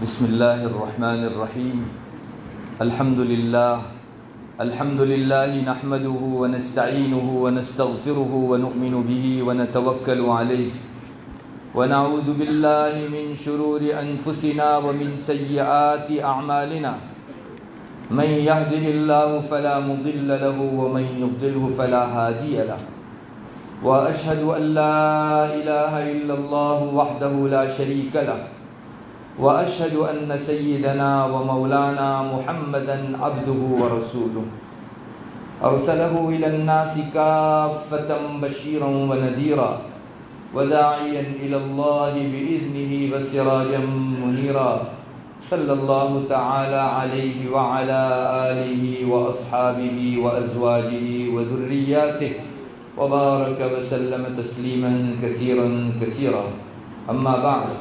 بسم اللہ الرحمن الرحیم الحمد للہ نحمده ونستعینه ونستغفره ونؤمن به ونتوکل علیہ ونعوذ باللہ من شرور انفسنا ومن سیئات اعمالنا من يهده اللہ فلا مضل له ومن يضلل فلا هادی له واشهد ان لا الہ الا اللہ وحده لا شریک له واشهد ان سیدنا ومولانا محمدا عبده ورسوله ارسله الى الناس کافة بشیرا ونذیرا وداعیا الى اللہ باذنه وسراجا منیرا صلی اللہ تعالی علیہ وعلى آلہ واصحابہ وازواجہ وذریاتہ وبارک وسلم تسلیما کثیرا کثیرا اما بعد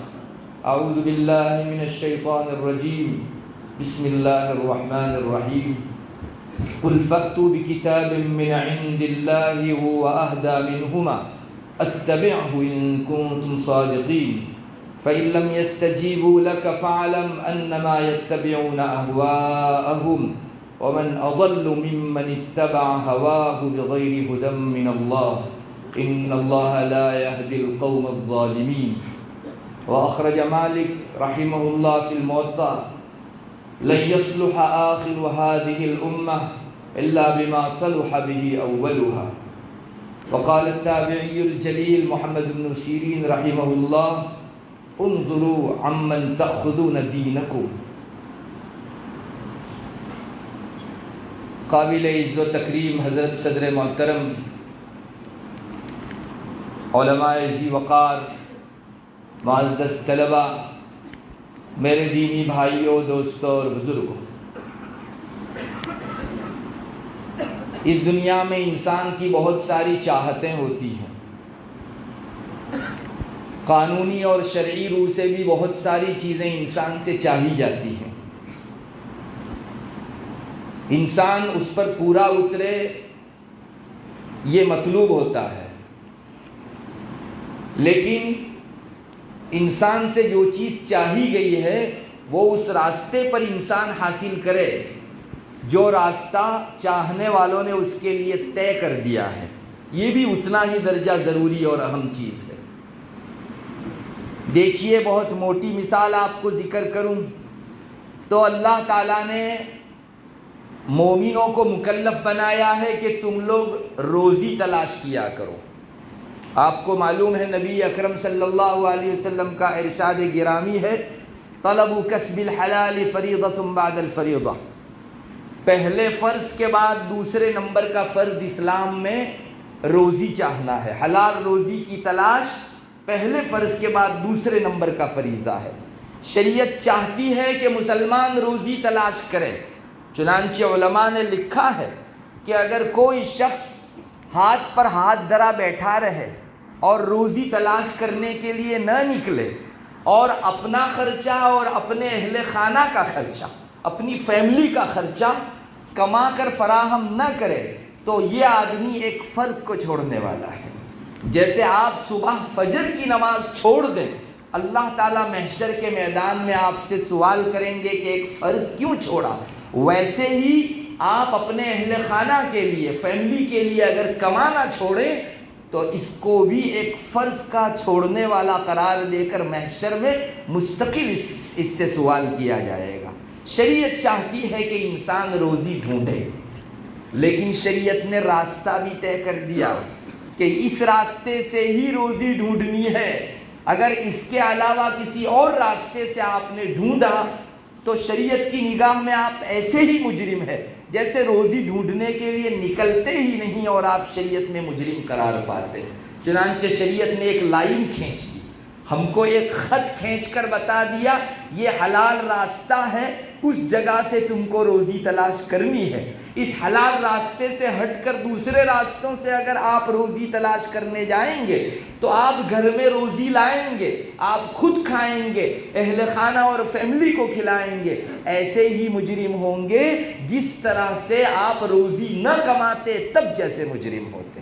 اعوذ باللہ من الشیطان الرجیم بسم اللہ الرحمن الرحیم قل فأتوا بکتاب من عند اللہ هو اہدی منہما اتبعه ان کنتم صادقین فإن لم يستجيبوا لك فاعلم أنما يتبعون أهواءهم ومن أضل ممن اتبع هواه بغير هدى من الله إن الله لا يهدي القوم الظالمين وأخرج مالك رحمه الله في الموطأ لن يصلح آخر هذه الأمة إلا بما صلح به أولها وقال التابعي الجليل محمد بن سيرين رحمه الله انظروا عمن تأخذون دينكم. قابل عزت و تکریم حضرت صدر محترم علماء ذی وقار معزز طلباء میرے دینی بھائیوں دوستوں اور بزرگوں، اس دنیا میں انسان کی بہت ساری چاہتیں ہوتی ہیں، قانونی اور شرعی روح سے بھی بہت ساری چیزیں انسان سے چاہی جاتی ہیں، انسان اس پر پورا اترے یہ مطلوب ہوتا ہے، لیکن انسان سے جو چیز چاہی گئی ہے وہ اس راستے پر انسان حاصل کرے جو راستہ چاہنے والوں نے اس کے لیے طے کر دیا ہے، یہ بھی اتنا ہی درجہ ضروری اور اہم چیز ہے۔ دیکھیے، بہت موٹی مثال آپ کو ذکر کروں تو اللہ تعالیٰ نے مومنوں کو مکلف بنایا ہے کہ تم لوگ روزی تلاش کیا کرو۔ آپ کو معلوم ہے نبی اکرم صلی اللہ علیہ وسلم کا ارشاد گرامی ہے، طلب کسب الحلال فریضۃ بعد الفریضہ، پہلے فرض کے بعد دوسرے نمبر کا فرض اسلام میں روزی چاہنا ہے، حلال روزی کی تلاش پہلے فرض کے بعد دوسرے نمبر کا فریضہ ہے۔ شریعت چاہتی ہے کہ مسلمان روزی تلاش کرے، چنانچہ علماء نے لکھا ہے کہ اگر کوئی شخص ہاتھ پر ہاتھ دھرا بیٹھا رہے اور روزی تلاش کرنے کے لیے نہ نکلے اور اپنا خرچہ اور اپنے اہل خانہ کا خرچہ، اپنی فیملی کا خرچہ کما کر فراہم نہ کرے تو یہ آدمی ایک فرض کو چھوڑنے والا ہے۔ جیسے آپ صبح فجر کی نماز چھوڑ دیں، اللہ تعالیٰ محشر کے میدان میں آپ سے سوال کریں گے کہ ایک فرض کیوں چھوڑا، ویسے ہی آپ اپنے اہل خانہ کے لیے، فیملی کے لیے اگر کمانا چھوڑیں تو اس کو بھی ایک فرض کا چھوڑنے والا قرار دے کر محشر میں مستقل اس سے سوال کیا جائے گا۔ شریعت چاہتی ہے کہ انسان روزی ڈھونڈے، لیکن شریعت نے راستہ بھی طے کر دیا کہ اس راستے سے ہی روزی ڈھونڈنی ہے، اگر اس کے علاوہ کسی اور راستے سے آپ نے ڈھونڈا تو شریعت کی نگاہ میں آپ ایسے ہی مجرم ہیں جیسے روزی ڈھونڈنے کے لیے نکلتے ہی نہیں اور آپ شریعت میں مجرم قرار پاتے۔ چنانچہ شریعت نے ایک لائن کھینچ دی، ہم کو ایک خط کھینچ کر بتا دیا یہ حلال راستہ ہے، اس جگہ سے تم کو روزی تلاش کرنی ہے۔ اس حلال راستے سے ہٹ کر دوسرے راستوں سے اگر آپ روزی تلاش کرنے جائیں گے تو آپ گھر میں روزی لائیں گے، آپ خود کھائیں گے، اہل خانہ اور فیملی کو کھلائیں گے، ایسے ہی مجرم ہوں گے جس طرح سے آپ روزی نہ کماتے تب جیسے مجرم ہوتے۔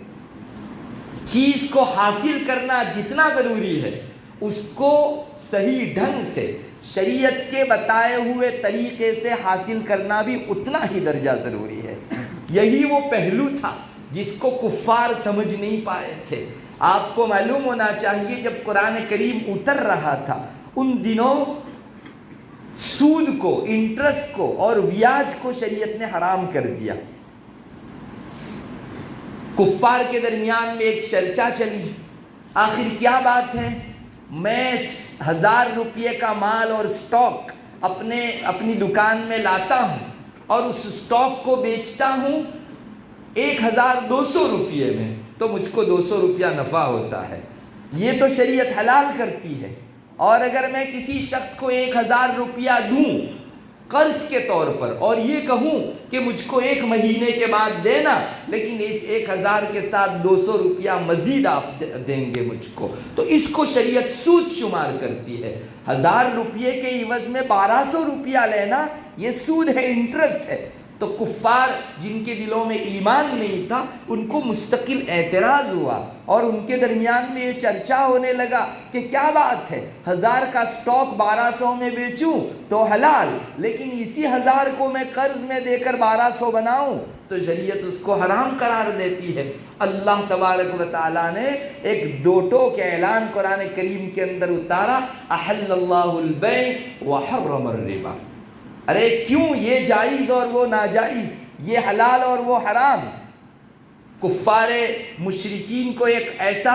چیز کو حاصل کرنا جتنا ضروری ہے اس کو صحیح ڈھنگ سے شریعت کے بتائے ہوئے طریقے سے حاصل کرنا بھی اتنا ہی درجہ ضروری ہے۔ یہی وہ پہلو تھا جس کو کفار سمجھ نہیں پائے تھے۔ آپ کو معلوم ہونا چاہیے جب قرآن کریم اتر رہا تھا ان دنوں سود کو، انٹرسٹ کو اور بیاج کو شریعت نے حرام کر دیا۔ کفار کے درمیان میں ایک چرچا چلی، آخر کیا بات ہے، میں 1000 روپے کا مال اور سٹاک اپنی دکان میں لاتا ہوں اور اس سٹاک کو بیچتا ہوں 1200 روپے میں، تو مجھ کو 200 روپیہ نفع ہوتا ہے، یہ تو شریعت حلال کرتی ہے۔ اور اگر میں کسی شخص کو 1000 روپیہ دوں قرض کے طور پر اور یہ کہوں کہ مجھ کو 1 مہینے کے بعد دینا، لیکن اس 1000 کے ساتھ 200 روپیہ مزید آپ دیں گے مجھ کو، تو اس کو شریعت سود شمار کرتی ہے۔ 1000 روپیے کے عوض میں 1200 روپیہ لینا یہ سود ہے، انٹرسٹ ہے۔ تو کفار جن کے دلوں میں ایمان نہیں تھا ان کو مستقل اعتراض ہوا اور ان کے درمیان میں یہ چرچا ہونے لگا کہ کیا بات ہے، 1000 کا سٹاک 1200 میں بیچوں تو حلال، لیکن اسی 1000 کو میں قرض میں دے کر 1200 بناؤں تو شریعت اس کو حرام قرار دیتی ہے۔ اللہ تبارک و تعالیٰ نے ایک دو ٹوک اعلان قرآن کریم کے اندر اتارا، احل اللہ البیع وحرم الربا۔ ارے کیوں یہ جائز اور وہ ناجائز، یہ حلال اور وہ حرام؟ کفار مشرکین کو ایک ایسا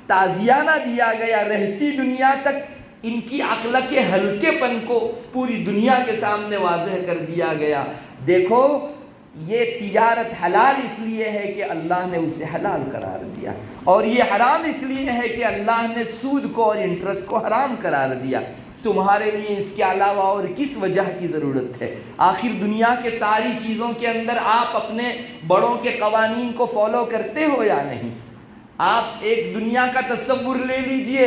تعزیانہ دیا گیا، رہتی دنیا تک ان کی عقل کے ہلکے پن کو پوری دنیا کے سامنے واضح کر دیا گیا۔ دیکھو یہ تجارت حلال اس لیے ہے کہ اللہ نے اسے حلال قرار دیا، اور یہ حرام اس لیے ہے کہ اللہ نے سود کو اور انٹرسٹ کو حرام قرار دیا۔ تمہارے لیے اس کے علاوہ اور کس وجہ کی ضرورت ہے؟ آخر دنیا کے ساری چیزوں کے اندر آپ اپنے بڑوں کے قوانین کو فالو کرتے ہو یا نہیں؟ آپ ایک دنیا کا تصور لے لیجئے،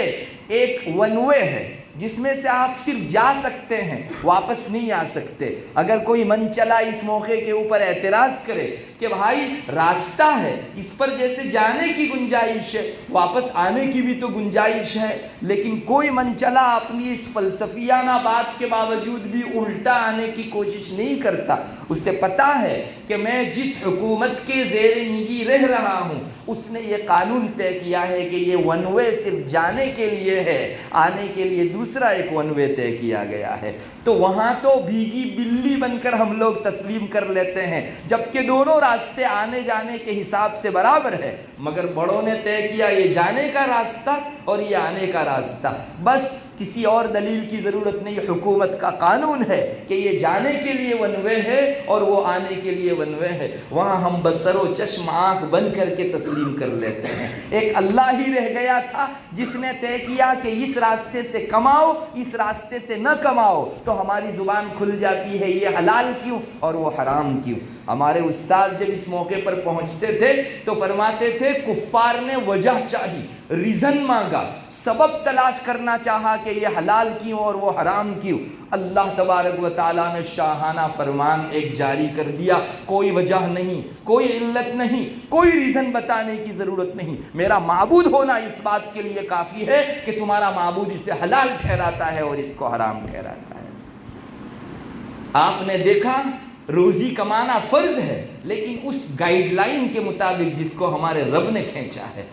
ایک ون وے ہے جس میں سے آپ صرف جا سکتے ہیں، واپس نہیں آ سکتے۔ اگر کوئی من چلا اس موقع کے اوپر اعتراض کرے کہ بھائی راستہ ہے، اس پر جیسے جانے کی گنجائش ہے، واپس آنے کی بھی تو گنجائش ہے، لیکن کوئی من چلا اپنی اس فلسفیانہ بات کے باوجود بھی الٹا آنے کی کوشش نہیں کرتا۔ اسے پتا ہے کہ میں جس حکومت کے زیر نگی رہ رہا ہوں اس نے یہ قانون طے کیا ہے کہ یہ ون وے صرف جانے کے لیے ہے، آنے کے لیے دوسرا ایک ون وے طے کیا گیا ہے۔ تو وہاں تو بھیگی بلی بن کر ہم لوگ تسلیم کر لیتے ہیں، جبکہ دونوں راستے آنے جانے کے حساب سے برابر ہے، مگر بڑوں نے طے کیا یہ جانے کا راستہ اور یہ آنے کا راستہ، بس کسی اور دلیل کی ضرورت نہیں۔ حکومت کا قانون ہے کہ یہ جانے کے لیے ون وے ہے اور وہ آنے کے لیے ون وے ہے، وہاں ہم بسر و چشم آنکھ بند کر کے تسلیم کر لیتے ہیں۔ ایک اللہ ہی رہ گیا تھا جس نے طے کیا کہ اس راستے سے کماؤ، اس راستے سے نہ کماؤ، تو ہماری زبان کھل جاتی ہے یہ حلال کیوں اور وہ حرام کیوں۔ ہمارے استاد جب اس موقع پر پہنچتے تھے تو فرماتے تھے کفار نے وجہ چاہی، ریزن مانگا، سبب تلاش کرنا چاہا کہ یہ حلال کیوں اور وہ حرام کیوں۔ اللہ تبارک و تعالیٰ نے شاہانہ فرمان ایک جاری کر دیا، کوئی وجہ نہیں، کوئی علت نہیں، کوئی ریزن بتانے کی ضرورت نہیں، میرا معبود ہونا اس بات کے لیے کافی ہے کہ تمہارا معبود اسے حلال ٹھہراتا ہے اور اس کو حرام ٹھہراتا ہے۔ آپ نے دیکھا روزی کمانا فرض ہے، لیکن اس گائیڈ لائن کے مطابق جس کو ہمارے رب نے کھینچا ہے،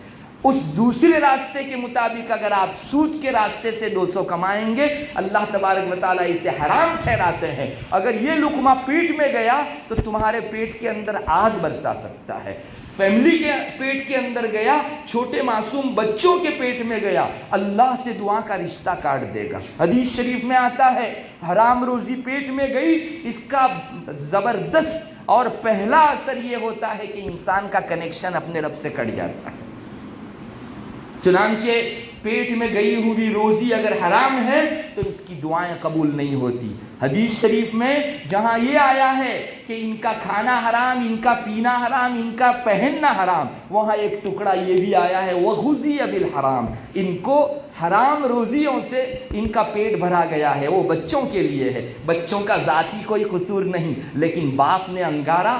اس دوسرے راستے کے مطابق اگر آپ سود کے راستے سے 200 کمائیں گے، اللہ تبارک و تعالیٰ اسے حرام ٹھہراتے ہیں۔ اگر یہ لقمہ پیٹ میں گیا تو تمہارے پیٹ کے اندر آگ برسا سکتا ہے، فیملی کے پیٹ کے اندر گیا، چھوٹے معصوم بچوں کے پیٹ میں گیا، اللہ سے دعا کا رشتہ کاٹ دے گا۔ حدیث شریف میں آتا ہے حرام روزی پیٹ میں گئی، اس کا زبردست اور پہلا اثر یہ ہوتا ہے کہ انسان کا کنیکشن اپنے رب سے کٹ جاتا ہے۔ چنانچہ پیٹ میں گئی ہوئی روزی اگر حرام ہے تو اس کی دعائیں قبول نہیں ہوتی۔ حدیث شریف میں جہاں یہ آیا ہے کہ ان کا کھانا حرام، ان کا پینا حرام، ان کا پہننا حرام، وہاں ایک ٹکڑا یہ بھی آیا ہے وَغُذِيَ بِالْحَرَامِ، ان کو حرام روزیوں سے ان کا پیٹ بھرا گیا ہے، وہ بچوں کے لیے ہے۔ بچوں کا ذاتی کوئی قصور نہیں، لیکن باپ نے انگارا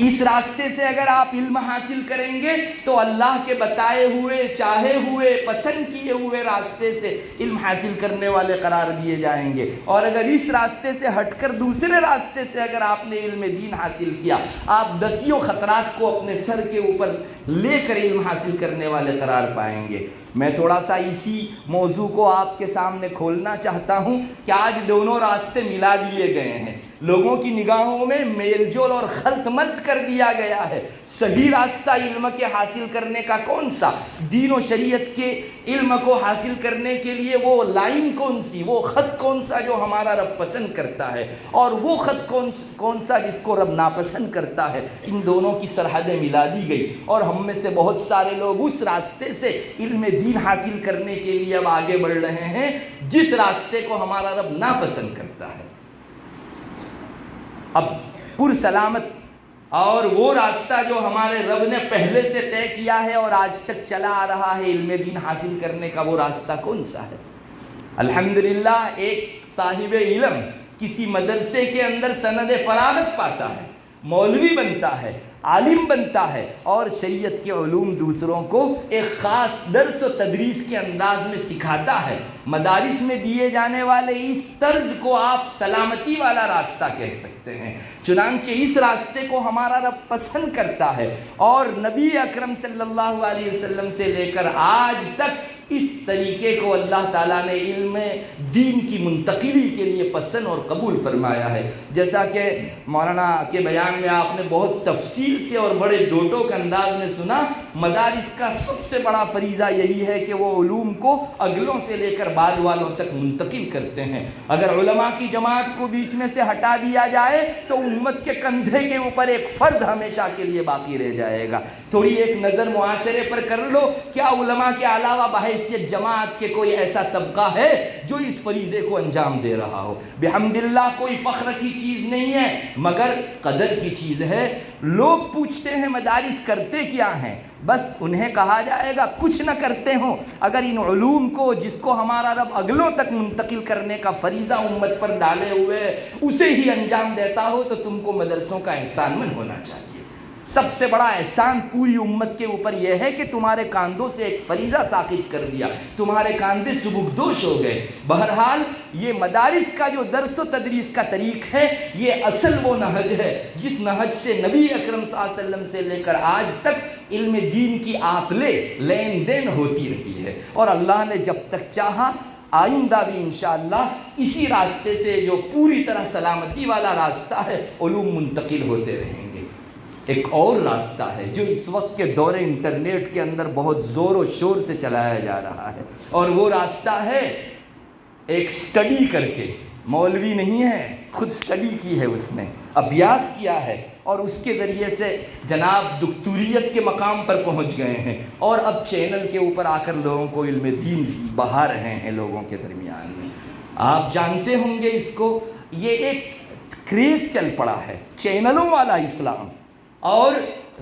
اس راستے سے اگر آپ علم حاصل کریں گے تو اللہ کے بتائے ہوئے، چاہے ہوئے، پسند کیے ہوئے راستے سے علم حاصل کرنے والے قرار دیے جائیں گے۔ اور اگر اس راستے سے ہٹ کر دوسرے راستے سے اگر آپ نے علم دین حاصل کیا، آپ دسیوں خطرات کو اپنے سر کے اوپر لے کر علم حاصل کرنے والے قرار پائیں گے۔ میں تھوڑا سا اسی موضوع کو آپ کے سامنے کھولنا چاہتا ہوں کہ آج دونوں راستے ملا دیے گئے ہیں، لوگوں کی نگاہوں میں میل جول اور خلط ملط کر دیا گیا ہے۔ صحیح راستہ علم کے حاصل کرنے کا کون سا، دین و شریعت کے علم کو حاصل کرنے کے لیے وہ لائن کون سی، وہ خط کون سا جو ہمارا رب پسند کرتا ہے، اور وہ خط کون سا جس کو رب ناپسند کرتا ہے، ان دونوں کی سرحدیں ملا دی گئی، اور ہم میں سے بہت سارے لوگ اس راستے سے علم دین حاصل کرنے کے لیے اب آگے بڑھ رہے ہیں جس راستے کو ہمارا رب ناپسند کرتا ہے۔ اب پرسلامت اور وہ راستہ جو ہمارے رب نے پہلے سے طے کیا ہے اور آج تک چلا آ رہا ہے علم دین حاصل کرنے کا، وہ راستہ کون سا ہے؟ الحمدللہ ایک صاحب علم کسی مدرسے کے اندر سند فراغت پاتا ہے، مولوی بنتا ہے، عالم بنتا ہے، اور شریعت کے علوم دوسروں کو ایک خاص درس و تدریس کے انداز میں سکھاتا ہے۔ مدارس میں دیے جانے والے اس طرز کو آپ سلامتی والا راستہ کہہ سکتے ہیں۔ چنانچہ اس راستے کو ہمارا رب پسند کرتا ہے، اور نبی اکرم صلی اللہ علیہ وسلم سے لے کر آج تک اس طریقے کو اللہ تعالیٰ نے علم دین کی منتقلی کے لیے پسند اور قبول فرمایا ہے۔ جیسا کہ مولانا کے بیان میں آپ نے بہت تفصیل سے اور بڑے ڈوٹوں کے انداز میں سنا، مدارس کا سب سے بڑا فریضہ یہی ہے کہ وہ علوم کو اگلوں سے لے کر بعد والوں تک منتقل کرتے ہیں۔ اگر علماء کی جماعت کو بیچ میں سے ہٹا دیا جائے تو امت کے کندھے کے اوپر ایک فرد ہمیشہ کے لیے باقی رہ جائے گا۔ تھوڑی ایک نظر معاشرے پر کر لو، کیا علماء کے علاوہ بحیثیت جماعت کے کوئی ایسا طبقہ ہے جو اس فریضے کو انجام دے رہا ہو؟ بحمداللہ کوئی فخر کی چیز نہیں ہے مگر قدر کی چیز ہے۔ لوگ پوچھتے ہیں مدارس کرتے کیا ہیں؟ بس انہیں کہا جائے گا کچھ نہ کرتے ہوں، اگر ان علوم کو جس کو ہمارا رب اگلوں تک منتقل کرنے کا فریضہ امت پر ڈالے ہوئے اسے ہی انجام دیتا ہو تو تم کو مدرسوں کا احسان مند ہونا چاہیے۔ سب سے بڑا احسان پوری امت کے اوپر یہ ہے کہ تمہارے کاندھوں سے ایک فریضہ ساقط کر دیا، تمہارے کاندھے سبکدوش ہو گئے۔ بہرحال یہ مدارس کا جو درس و تدریس کا طریق ہے، یہ اصل وہ نہج ہے جس نہج سے نبی اکرم صلی اللہ علیہ وسلم سے لے کر آج تک علم دین کی آپلے لین دین ہوتی رہی ہے، اور اللہ نے جب تک چاہا آئندہ بھی انشاءاللہ اسی راستے سے جو پوری طرح سلامتی والا راستہ ہے علوم منتقل ہوتے رہیں گے۔ ایک اور راستہ ہے جو اس وقت کے دور انٹرنیٹ کے اندر بہت زور و شور سے چلایا جا رہا ہے، اور وہ راستہ ہے ایک سٹڈی کر کے، مولوی نہیں ہے، خود سٹڈی کی ہے، اس نے ابیاس کیا ہے، اور اس کے ذریعے سے جناب دکتوریت کے مقام پر پہنچ گئے ہیں، اور اب چینل کے اوپر آ کر لوگوں کو علم دین بہا رہے ہیں لوگوں کے درمیان میں۔ آپ جانتے ہوں گے اس کو، یہ ایک کریز چل پڑا ہے چینلوں والا اسلام، اور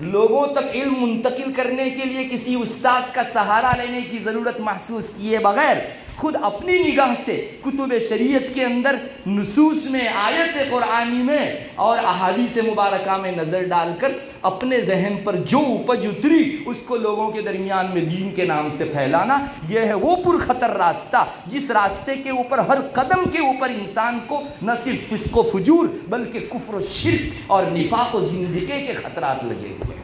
لوگوں تک علم منتقل کرنے کے لیے کسی استاد کا سہارا لینے کی ضرورت محسوس کیے بغیر خود اپنی نگاہ سے کتب شریعت کے اندر نصوص میں، آیت قرآنی میں اور احادیث مبارکہ میں نظر ڈال کر اپنے ذہن پر جو اپج اتری اس کو لوگوں کے درمیان میں دین کے نام سے پھیلانا، یہ ہے وہ پرخطر راستہ جس راستے کے اوپر ہر قدم کے اوپر انسان کو نہ صرف فسق و فجور بلکہ کفر و شرک اور نفاق و زندگی کے خطرات لگے ہوئے۔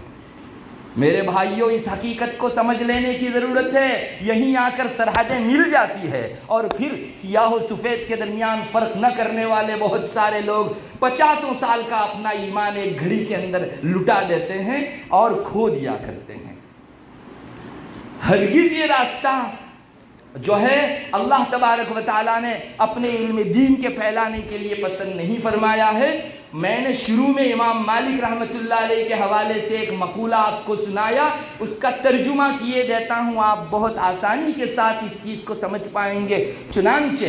میرے بھائیوں، اس حقیقت کو سمجھ لینے کی ضرورت ہے۔ یہیں آ کر سرحدیں مل جاتی ہے، اور پھر سیاہ و سفید کے درمیان فرق نہ کرنے والے بہت سارے لوگ 50 سال کا اپنا ایمان ایک گھڑی کے اندر لٹا دیتے ہیں اور کھو دیا کرتے ہیں۔ ہرگز یہ راستہ جو ہے اللہ تبارک و تعالیٰ نے اپنے علم دین کے پھیلانے کے لیے پسند نہیں فرمایا ہے۔ میں نے شروع میں امام مالک رحمۃ اللہ علیہ کے حوالے سے ایک مقولہ آپ کو سنایا، اس کا ترجمہ کیے دیتا ہوں، آپ بہت آسانی کے ساتھ اس چیز کو سمجھ پائیں گے۔ چنانچہ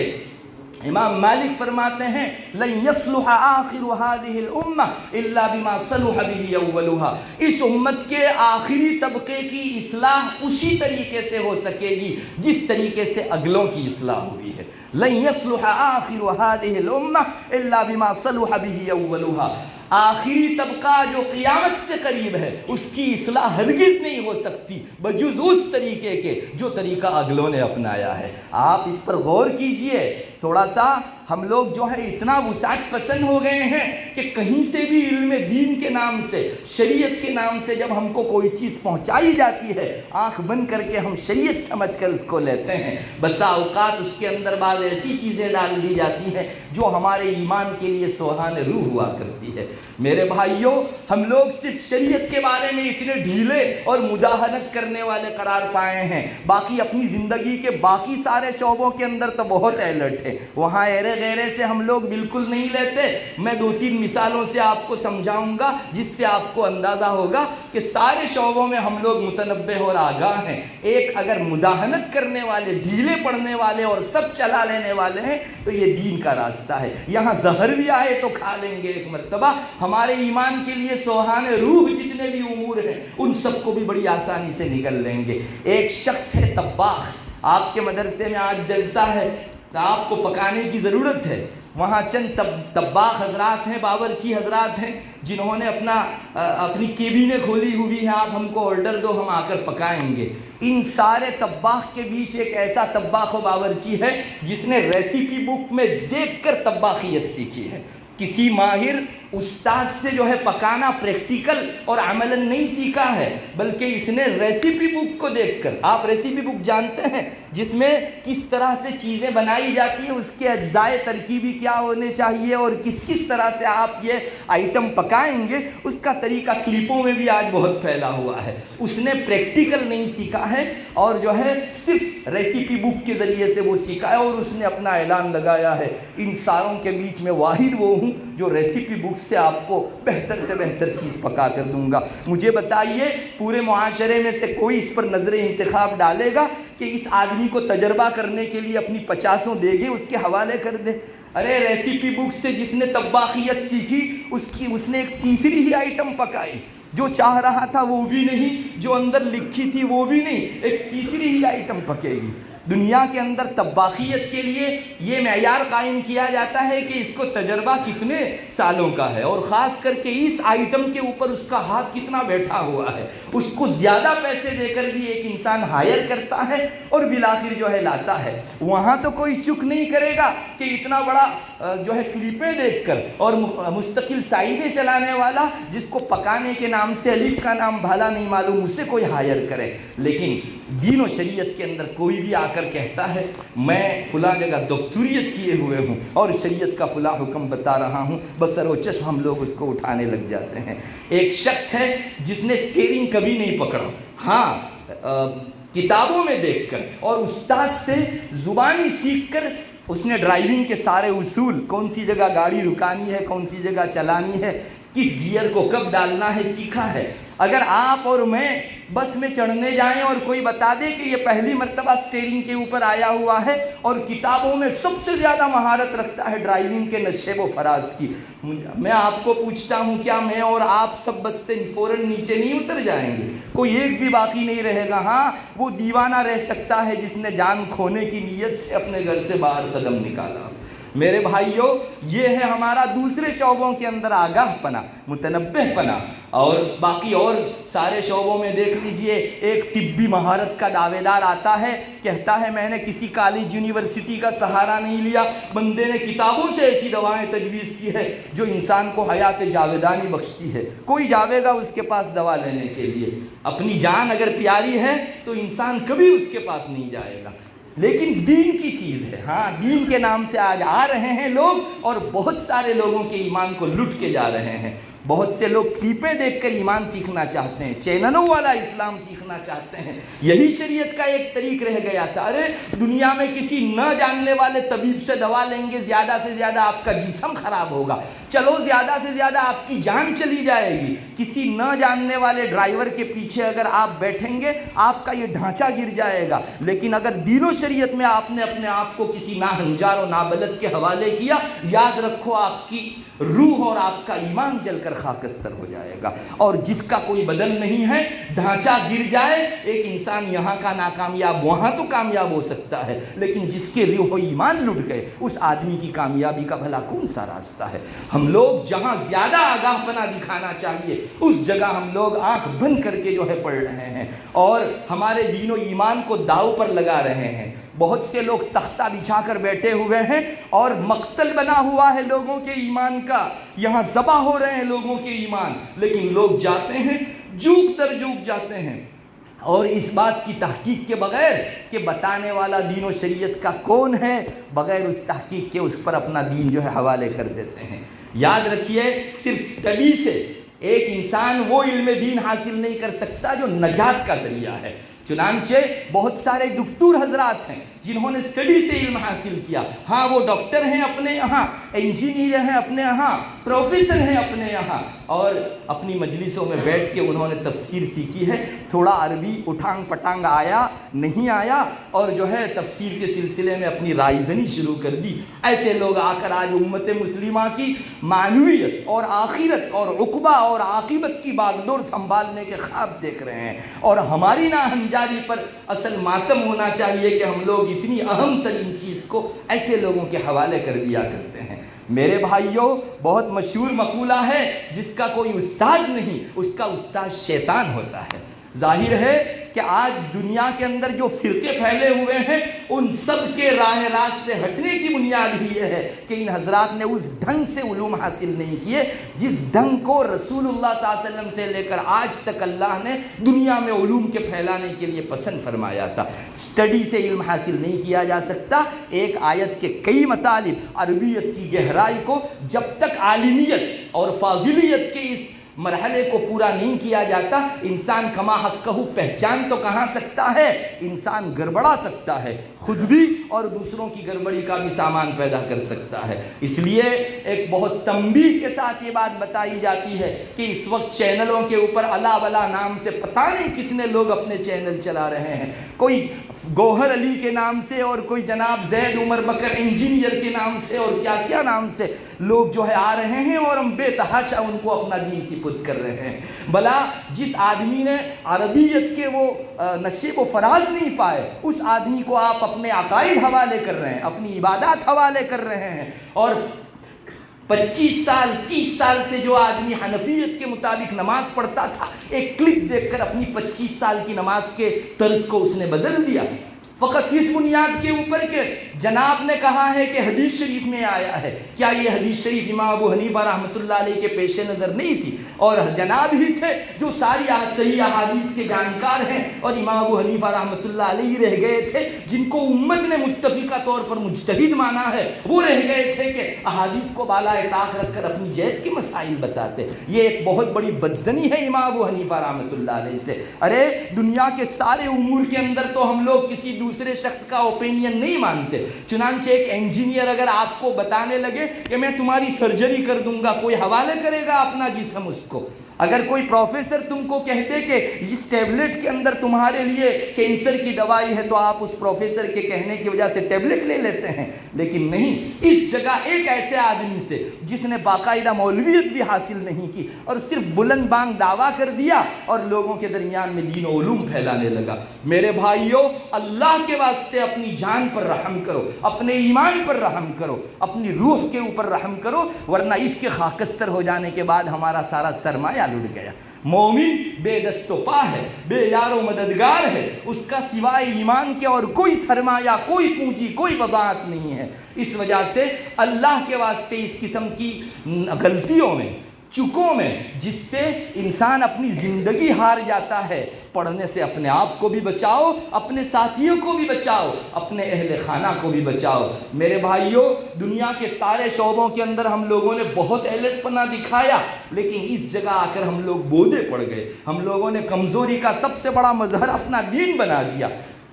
امام مالک فرماتے ہیں لن يصلح آخر هذه الامه الا بما صلح به اولها، اس امت کے آخری طبقے کی اصلاح اسی طریقے سے ہو سکے گی جس طریقے سے اگلوں کی اصلاح ہوئی ہے۔ لن يصلح آخر هذه الامه الا بما صلح به اولها، آخری طبقہ جو قیامت سے قریب ہے اس کی اصلاح ہرگز نہیں ہو سکتی بجز اس طریقے کے جو طریقہ اگلوں نے اپنایا ہے۔ آپ اس پر غور کیجئے۔ تھوڑا سا ہم لوگ جو ہے اتنا وسعت پسند ہو گئے ہیں کہ کہیں سے بھی علم دین کے نام سے، شریعت کے نام سے جب ہم کو کوئی چیز پہنچائی جاتی ہے، آنکھ بند کر کے ہم شریعت سمجھ کر اس کو لیتے ہیں۔ بسا اوقات اس کے اندر بعض ایسی چیزیں ڈال دی جاتی ہیں جو ہمارے ایمان کے لیے سوہان روح ہوا کرتی ہے۔ میرے بھائیوں، ہم لوگ صرف شریعت کے بارے میں اتنے ڈھیلے اور مداہنت کرنے والے قرار پائے ہیں، باقی اپنی زندگی کے باقی سارے شعبوں کے اندر تو بہت الرٹ ہے، وہاں ایرے غیرے سے ہم لوگ بالکل نہیں لیتے۔ میں 2-3 مثالوں سے آپ کو سمجھاؤں گا جس سے آپ کو اندازہ ہوگا کہ سارے شعبوں میں ہم لوگ متنبہ اور آگاہ ہیں۔ ایک اگر مداہنت کرنے والے، ڈھیلے پڑنے والے اور سب چلا لینے والے ہیں تو یہ دین کا راستہ ہے۔ یہاں زہر بھی آئے تو کھا لیں گے ایک مرتبہ، ہمارے ایمان کے لیے سوہان روح جتنے بھی امور ہیں ان سب کو بھی بڑی آسانی سے نگل لیں گے۔ ایک شخص ہے طباخ، آپ کے مدرسے میں آج جلسہ ہے، آپ کو پکانے کی ضرورت ہے، وہاں چند طباخ حضرات ہیں، باورچی حضرات ہیں جنہوں نے اپنی کیبینیں کھولی ہوئی ہیں، آپ ہم کو آرڈر دو، ہم آ کر پکائیں گے۔ ان سارے طباخ کے بیچ ایک ایسا طباخ و باورچی ہے جس نے ریسیپی بک میں دیکھ کر طباخیت سیکھی ہے۔ کسی ماہر استاد سے جو ہے پکانا پریکٹیکل اور عملاً نہیں سیکھا ہے، بلکہ اس نے ریسیپی بک کو دیکھ کر، آپ ریسیپی بک جانتے ہیں جس میں کس طرح سے چیزیں بنائی جاتی ہیں، اس کے اجزائے ترکیبی کیا ہونے چاہیے اور کس طرح سے آپ یہ آئٹم پکائیں گے، اس کا طریقہ کلپوں میں بھی آج بہت پھیلا ہوا ہے۔ اس نے پریکٹیکل نہیں سیکھا ہے اور جو ہے صرف ریسیپی بک کے ذریعے سے وہ سیکھا ہے، اور اس نے اپنا اعلان لگایا ہے ان ساروں کے بیچ میں واحد وہ ہوں جو ریسیپی بک سے آپ کو بہتر سے بہتر چیز پکا کر دوں گا۔ مجھے بتائیے پورے معاشرے میں سے کوئی اس پر نظر انتخاب ڈالے گا کہ اس آدمی کو تجربہ کرنے کے لیے اپنی 50 دیگیں اس کے حوالے کر دے؟ ارے ریسیپی بک سے جس نے طباخیت سیکھی اس نے ایک تیسری ہی آئٹم پکائی، جو چاہ رہا تھا وہ بھی نہیں، جو اندر لکھی تھی وہ بھی نہیں، ایک تیسری ہی آئٹم پکے گی۔ دنیا کے اندر طباخیت کے لیے یہ معیار قائم کیا جاتا ہے کہ اس کو تجربہ کتنے سالوں کا ہے، اور خاص کر کے اس آئٹم کے اوپر اس کا ہاتھ کتنا بیٹھا ہوا ہے۔ اس کو زیادہ پیسے دے کر بھی ایک انسان ہائر کرتا ہے اور بالآخر جو ہے لاتا ہے۔ وہاں تو کوئی چک نہیں کرے گا کہ اتنا بڑا جو ہے کلپیں دیکھ کر اور مستقل سائیدیں چلانے والا جس کو پکانے کے نام سے الف کا نام بھالا نہیں معلوم، اسے کوئی ہائر کرے۔ لیکن دین و شریعت کے اندر کوئی بھی آ کر کہتا ہے میں فلاں جگہ دکتوریت کیے ہوئے ہوں اور شریعت کا فلاں حکم بتا رہا ہوں، بسر و چشم ہم لوگ اس کو اٹھانے لگ جاتے ہیں۔ ایک شخص ہے جس نے اسٹیئرنگ کبھی نہیں پکڑا، ہاں کتابوں میں دیکھ کر اور استاد سے زبانی سیکھ کر اس نے ڈرائیونگ کے سارے اصول، کون سی جگہ گاڑی رکانی ہے، کون سی جگہ چلانی ہے، کس گیئر کو کب ڈالنا ہے، سیکھا ہے۔ اگر آپ اور میں بس میں چڑھنے جائیں اور کوئی بتا دے کہ یہ پہلی مرتبہ اسٹیئرنگ کے اوپر آیا ہوا ہے اور کتابوں میں سب سے زیادہ مہارت رکھتا ہے ڈرائیونگ کے نشیب و فراز کی، میں آپ کو پوچھتا ہوں کیا میں اور آپ سب بس سے فوراً نیچے نہیں اتر جائیں گے؟ کوئی ایک بھی باقی نہیں رہے گا۔ ہاں وہ دیوانہ رہ سکتا ہے جس نے جان کھونے کی نیت سے اپنے گھر سے باہر قدم نکالا۔ میرے بھائیوں، یہ ہے ہمارا دوسرے شعبوں کے اندر آگاہ پنا، متنبہ پنا، اور باقی اور سارے شعبوں میں دیکھ لیجئے ایک طبی مہارت کا دعوے دار آتا ہے، کہتا ہے میں نے کسی کالج یونیورسٹی کا سہارا نہیں لیا، بندے نے کتابوں سے ایسی دوائیں تجویز کی ہے جو انسان کو حیات جاویدانی بخشتی ہے۔ کوئی جاوے گا اس کے پاس دوا لینے کے لیے؟ اپنی جان اگر پیاری ہے تو انسان کبھی اس کے پاس نہیں جائے گا۔ لیکن دین کی چیز ہے، ہاں دین کے نام سے آج آ رہے ہیں لوگ اور بہت سارے لوگوں کے ایمان کو لٹ کے جا رہے ہیں۔ بہت سے لوگ کلپیں دیکھ کر ایمان سیکھنا چاہتے ہیں، چینلوں والا اسلام سیکھنا چاہتے ہیں۔ یہی شریعت کا ایک طریق رہ گیا تھا، ارے دنیا میں کسی نہ جاننے والے طبیب سے دوا لیں گے، زیادہ سے زیادہ آپ کا جسم خراب ہوگا، چلو زیادہ سے زیادہ آپ کی جان چلی جائے گی۔ کسی نہ جاننے والے ڈرائیور کے پیچھے اگر آپ بیٹھیں گے آپ کا یہ ڈھانچہ گر جائے گا۔ لیکن اگر دین و شریعت میں آپ نے اپنے آپ کو کسی ناہنجار و نابلد کے حوالے کیا، یاد رکھو آپ کی روح اور آپ کا ایمان جل کر کر خاکستر ہو جائے گا، اور جس کا کوئی بدل نہیں ہے، ڈھانچہ گر جائے، ایک انسان یہاں کا ناکامیاب وہاں تو کامیاب ہو سکتا ہے، لیکن جس کے روح و ایمان لٹ گئے اس آدمی کی کامیابی کا بھلا کون سا راستہ ہے؟ ہم لوگ جہاں زیادہ آگاہ پنا دکھانا چاہیے اس جگہ ہم لوگ آنکھ بند کر کے جو ہے پڑھ رہے ہیں اور ہمارے دین و ایمان کو داؤ پر لگا رہے ہیں۔ بہت سے لوگ تختہ بچھا کر بیٹھے ہوئے ہیں اور مقتل بنا ہوا ہے لوگوں کے ایمان کا، یہاں ذبح ہو رہے ہیں لوگوں کے ایمان، لیکن لوگ جاتے ہیں جوک در جوک جاتے ہیں، اور اس بات کی تحقیق کے بغیر کہ بتانے والا دین و شریعت کا کون ہے، بغیر اس تحقیق کے اس پر اپنا دین جو ہے حوالے کر دیتے ہیں۔ یاد رکھیے، صرف سٹڈی سے ایک انسان وہ علم دین حاصل نہیں کر سکتا جو نجات کا ذریعہ ہے۔ چنانچہ بہت سارے دکتور حضرات ہیں جنہوں نے سٹڈی سے علم حاصل کیا، ہاں وہ ڈاکٹر ہیں اپنے یہاں، انجینئر ہیں اپنے یہاں، پروفیسر ہیں اپنے یہاں، اور اپنی مجلسوں میں بیٹھ کے انہوں نے تفسیر سیکھی ہے، تھوڑا عربی اٹھانگ پٹانگ آیا نہیں آیا اور جو ہے تفسیر کے سلسلے میں اپنی رائزنی شروع کر دی۔ ایسے لوگ آ کر آج امت مسلمہ کی معنویت اور آخرت اور عقبہ اور عاقبت کی باغ ڈور سنبھالنے کے خواب دیکھ رہے ہیں، اور ہماری ناہنجاری پر اصل ماتم ہونا چاہیے کہ ہم لوگ اتنی اہم ترین چیز کو ایسے لوگوں کے حوالے کر دیا کرتے ہیں۔ میرے بھائیوں، بہت مشہور مقولہ ہے، جس کا کوئی استاد نہیں اس کا استاد شیطان ہوتا ہے۔ ظاہر ہے کہ آج دنیا کے اندر جو فرقے پھیلے ہوئے ہیں ان سب کے راہ راست سے ہٹنے کی بنیاد ہی یہ ہے کہ ان حضرات نے اس ڈھنگ سے علوم حاصل نہیں کیے جس ڈھنگ کو رسول اللہ صلی اللہ علیہ وسلم سے لے کر آج تک اللہ نے دنیا میں علوم کے پھیلانے کے لیے پسند فرمایا تھا۔ سٹڈی سے علم حاصل نہیں کیا جا سکتا، ایک آیت کے کئی مطالب، عربیت کی گہرائی کو جب تک عالمیت اور فاضلیت کے اس مرحلے کو پورا نہیں کیا جاتا، انسان کما حقہ پہچان تو کہاں سکتا ہے، انسان گڑبڑا سکتا ہے، خود بھی اور دوسروں کی گڑبڑی کا بھی سامان پیدا کر سکتا ہے۔ اس لیے ایک بہت تنبیہ کے ساتھ یہ بات بتائی جاتی ہے کہ اس وقت چینلوں کے اوپر الا بلا نام سے پتہ نہیں کتنے لوگ اپنے چینل چلا رہے ہیں، کوئی گوہر علی کے نام سے اور کوئی جناب زید عمر بکر انجینئر کے نام سے اور کیا کیا نام سے لوگ جو ہے آ رہے ہیں، اور ہم بے تحاشا ان کو اپنا دین سپرد کر رہے ہیں۔ بلا جس آدمی نے عربیت کے وہ نشیب و فراز نہیں پائے، اس آدمی کو آپ اپنے عقائد حوالے کر رہے ہیں، اپنی عبادات حوالے کر رہے ہیں، اور 25 سال 30 سال سے جو آدمی حنفیت کے مطابق نماز پڑھتا تھا، ایک کلپ دیکھ کر اپنی 25 سال کی نماز کے طرز کو اس نے بدل دیا، فقط اس بنیاد کے اوپر کہ جناب نے کہا ہے کہ حدیث شریف میں آیا ہے۔ کیا یہ حدیث شریف امام ابو حنیفہ رحمۃ اللہ علیہ کے پیش نظر نہیں تھی؟ اور جناب ہی تھے جو ساری صحیح احادیث کے جانکار ہیں، اور امام ابو حنیفہ رحمۃ اللہ علیہ رہ گئے تھے جن کو امت نے متفقہ طور پر مجتہد مانا ہے، وہ رہ گئے تھے کہ احادیث کو بالائے طاق رکھ کر اپنی جیب کے مسائل بتاتے۔ یہ ایک بہت بڑی بدزنی ہے امام ابو حنیفہ رحمۃ اللہ علیہ سے۔ ارے دنیا کے سارے امور کے اندر تو ہم لوگ کسی دوسرے شخص کا اوپینین نہیں مانتے، چنانچہ ایک انجینئر اگر آپ کو بتانے لگے کہ میں تمہاری سرجری کر دوں گا، کوئی حوالے کرے گا اپنا جسم اس کو؟ اگر کوئی پروفیسر تم کو کہتے کہ اس ٹیبلٹ کے اندر تمہارے لیے کینسر کی دوائی ہے، تو آپ اس پروفیسر کے کہنے کی وجہ سے ٹیبلٹ لے لیتے ہیں، لیکن نہیں، اس جگہ ایک ایسے آدمی سے جس نے باقاعدہ مولویت بھی حاصل نہیں کی اور صرف بلند بانگ دعویٰ کر دیا اور لوگوں کے درمیان میں دین و علوم پھیلانے لگا۔ میرے بھائیوں، اللہ کے واسطے اپنی جان پر رحم کرو، اپنے ایمان پر رحم کرو، اپنی روح کے اوپر رحم کرو، ورنہ اس کے خاکستر ہو جانے کے بعد ہمارا سارا سرمایہ لٹ گیا۔ مومن بے دست و پا ہے، بے یار و مددگار ہے، اس کا سوائے ایمان کے اور کوئی سرمایہ، کوئی پونجی، کوئی بضاعت نہیں ہے۔ اس وجہ سے اللہ کے واسطے اس قسم کی غلطیوں میں، چکوں میں، جس سے انسان اپنی زندگی ہار جاتا ہے، پڑھنے سے اپنے آپ کو بھی بچاؤ، اپنے ساتھیوں کو بھی بچاؤ، اپنے اہل خانہ کو بھی بچاؤ۔ میرے بھائیوں، دنیا کے سارے شعبوں کے اندر ہم لوگوں نے بہت الٹ پنا دکھایا، لیکن اس جگہ آ کر ہم لوگ بودے پڑ گئے، ہم لوگوں نے کمزوری کا سب سے بڑا مظہر اپنا دین بنا دیا۔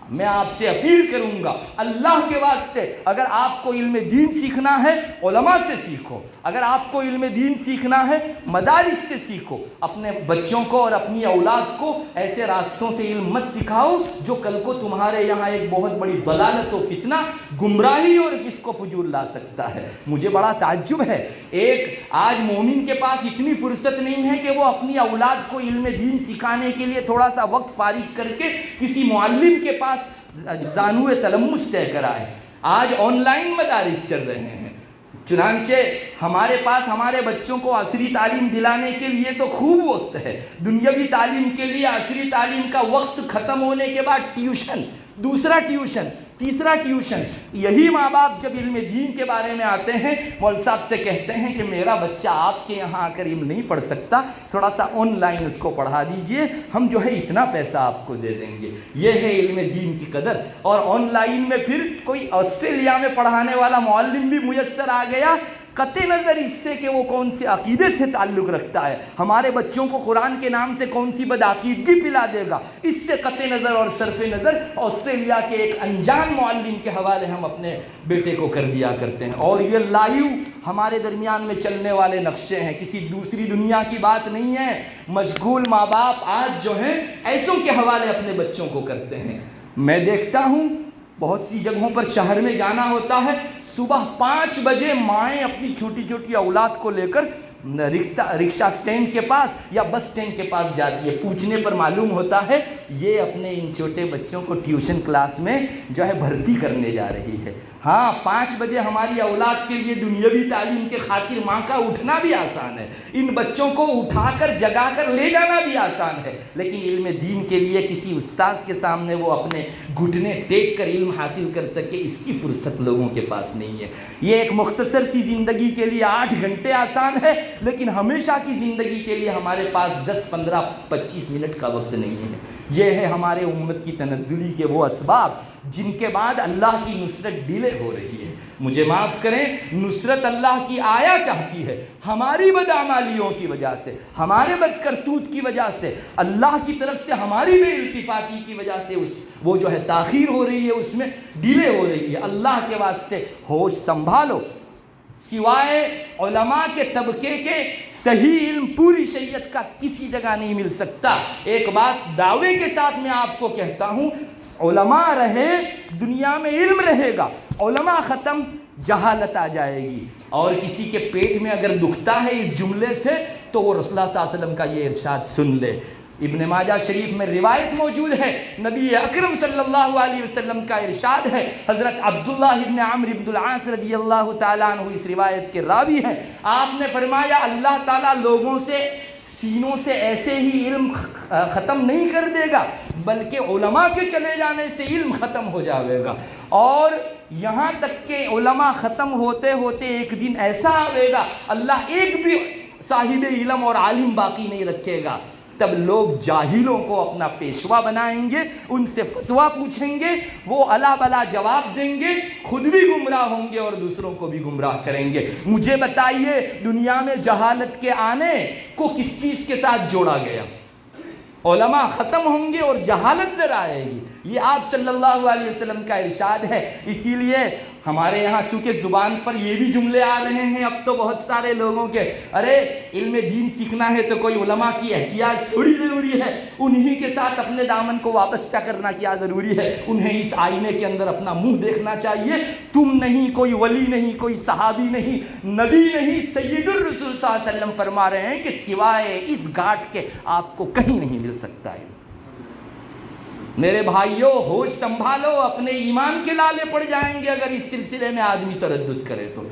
میں آپ سے اپیل کروں گا اللہ کے واسطے، اگر آپ کو علم دین سیکھنا ہے علماء سے سیکھو، اگر آپ کو علم دین سیکھنا ہے مدارس سے سیکھو، اپنے بچوں کو اور اپنی اولاد کو ایسے راستوں سے علم مت سکھاؤ جو کل کو تمہارے یہاں ایک بہت بڑی ضلالت و فتنہ، گمراہی اور فسق و فجور لا سکتا ہے۔ مجھے بڑا تعجب ہے، ایک آج مومن کے پاس اتنی فرصت نہیں ہے کہ وہ اپنی اولاد کو علم دین سکھانے کے لیے تھوڑا سا وقت فارغ کر کے کسی معلم کے پاس زانوِ تلمس طے کرائے۔ آج آن لائن مدارس چل رہے ہیں، چنانچہ ہمارے پاس ہمارے بچوں کو عصری تعلیم دلانے کے لیے تو خوب وقت ہے، دنیاوی تعلیم کے لیے عصری تعلیم کا وقت ختم ہونے کے بعد ٹیوشن، دوسرا ٹیوشن، تیسرا ٹیوشن۔ یہی ماں باپ جب علم دین کے بارے میں آتے ہیں مول صاحب سے کہتے ہیں کہ میرا بچہ آپ کے یہاں آ کر علم نہیں پڑھ سکتا، تھوڑا سا آن لائن اس کو پڑھا دیجئے، ہم جو ہے اتنا پیسہ آپ کو دے دیں گے۔ یہ ہے علم دین کی قدر۔ اور آن لائن میں پھر کوئی آسٹریلیا میں پڑھانے والا معلم بھی میسر آ گیا، قطع نظر اس سے کہ وہ کون سے عقیدے سے تعلق رکھتا ہے، ہمارے بچوں کو قرآن کے نام سے کون سی بدعقیدگی پلا دے گا، اس سے قطع نظر اور صرف نظر آسٹریلیا کے ایک انجان معلم کے حوالے ہم اپنے بیٹے کو کر دیا کرتے ہیں۔ اور یہ لائیو ہمارے درمیان میں چلنے والے نقشے ہیں، کسی دوسری دنیا کی بات نہیں ہے۔ مشغول ماں باپ آج جو ہیں ایسوں کے حوالے اپنے بچوں کو کرتے ہیں۔ میں دیکھتا ہوں بہت سی جگہوں پر شہر میں جانا ہوتا ہے، صبح 5 بجے مائیں اپنی چھوٹی چھوٹی اولاد کو لے کر رکشہ سٹینڈ کے پاس یا بس سٹینڈ کے پاس جاتی ہے۔ پوچھنے پر معلوم ہوتا ہے یہ اپنے ان چھوٹے بچوں کو ٹیوشن کلاس میں جو ہے بھرتی کرنے جا رہی ہے۔ ہاں 5 بجے ہماری اولاد کے لیے دنیاوی تعلیم کے خاطر ماں کا اٹھنا بھی آسان ہے، ان بچوں کو اٹھا کر جگا کر لے جانا بھی آسان ہے، لیکن علم دین کے لیے کسی استاذ کے سامنے وہ اپنے گھٹنے ٹیک کر علم حاصل کر سکے، اس کی فرصت لوگوں کے پاس نہیں ہے۔ یہ ایک مختصر سی زندگی کے لیے 8 گھنٹے آسان ہے، لیکن ہمیشہ کی زندگی کے لیے ہمارے پاس 10 15 25 منٹ کا وقت نہیں ہے۔ یہ ہے ہمارے امت کی تنزلی کے وہ اسباب جن کے بعد اللہ کی نصرت ڈیلے ہو رہی ہے۔ مجھے معاف کریں، نصرت اللہ کی آیا چاہتی ہے، ہماری بدعمالیوں کی وجہ سے، ہمارے بدکرتوت کی وجہ سے، اللہ کی طرف سے ہماری بے التفاتی کی وجہ سے وہ جو ہے تاخیر ہو رہی ہے، اس میں ڈیلے ہو رہی ہے۔ اللہ کے واسطے ہوش سنبھالو۔ سوائے علماء کے طبقے کے صحیح علم پوری شریعت کا کسی جگہ نہیں مل سکتا۔ ایک بات دعوے کے ساتھ میں آپ کو کہتا ہوں، علماء رہے دنیا میں علم رہے گا، علماء ختم جہالت آ جائے گی۔ اور کسی کے پیٹ میں اگر دکھتا ہے اس جملے سے تو وہ رسول اللہ صلی اللہ علیہ وسلم کا یہ ارشاد سن لے۔ ابن ماجہ شریف میں روایت موجود ہے، نبی اکرم صلی اللہ علیہ وسلم کا ارشاد ہے، حضرت عبداللہ ابن عمرو بن العاص رضی اللہ تعالیٰ عنہ اس روایت کے راوی ہیں، آپ نے فرمایا اللہ تعالیٰ لوگوں سے سینوں سے ایسے ہی علم ختم نہیں کر دے گا، بلکہ علماء کے چلے جانے سے علم ختم ہو جاوے گا، اور یہاں تک کہ علماء ختم ہوتے ہوتے ایک دن ایسا آئے گا اللہ ایک بھی صاحب علم اور عالم باقی نہیں رکھے گا، تب لوگ جاہلوں کو اپنا پیشوا بنائیں گے، ان سے فتویٰ پوچھیں گے، وہ الا بلا جواب دیں گے، خود بھی گمراہ ہوں گے اور دوسروں کو بھی گمراہ کریں گے۔ مجھے بتائیے دنیا میں جہالت کے آنے کو کس چیز کے ساتھ جوڑا گیا؟ علماء ختم ہوں گے اور جہالت در آئے گی، یہ آپ صلی اللہ علیہ وسلم کا ارشاد ہے۔ اسی لیے ہمارے یہاں چونکہ زبان پر یہ بھی جملے آ رہے ہیں اب تو بہت سارے لوگوں کے، ارے علم دین سیکھنا ہے تو کوئی علماء کی احتیاج تھوڑی ضروری ہے، انہی کے ساتھ اپنے دامن کو وابستہ کرنا کیا ضروری ہے، انہیں اس آئینے کے اندر اپنا منہ دیکھنا چاہیے۔ تم نہیں، کوئی ولی نہیں، کوئی صحابی نہیں، نبی نہیں، سید الرسول صلی اللہ علیہ وسلم فرما رہے ہیں کہ سوائے اس گھاٹ کے آپ کو کہیں نہیں مل سکتا ہے۔ میرے بھائیوں ہوش سنبھالو، اپنے ایمان کے لالے پڑ جائیں گے اگر اس سلسلے میں آدمی تردد کرے تو۔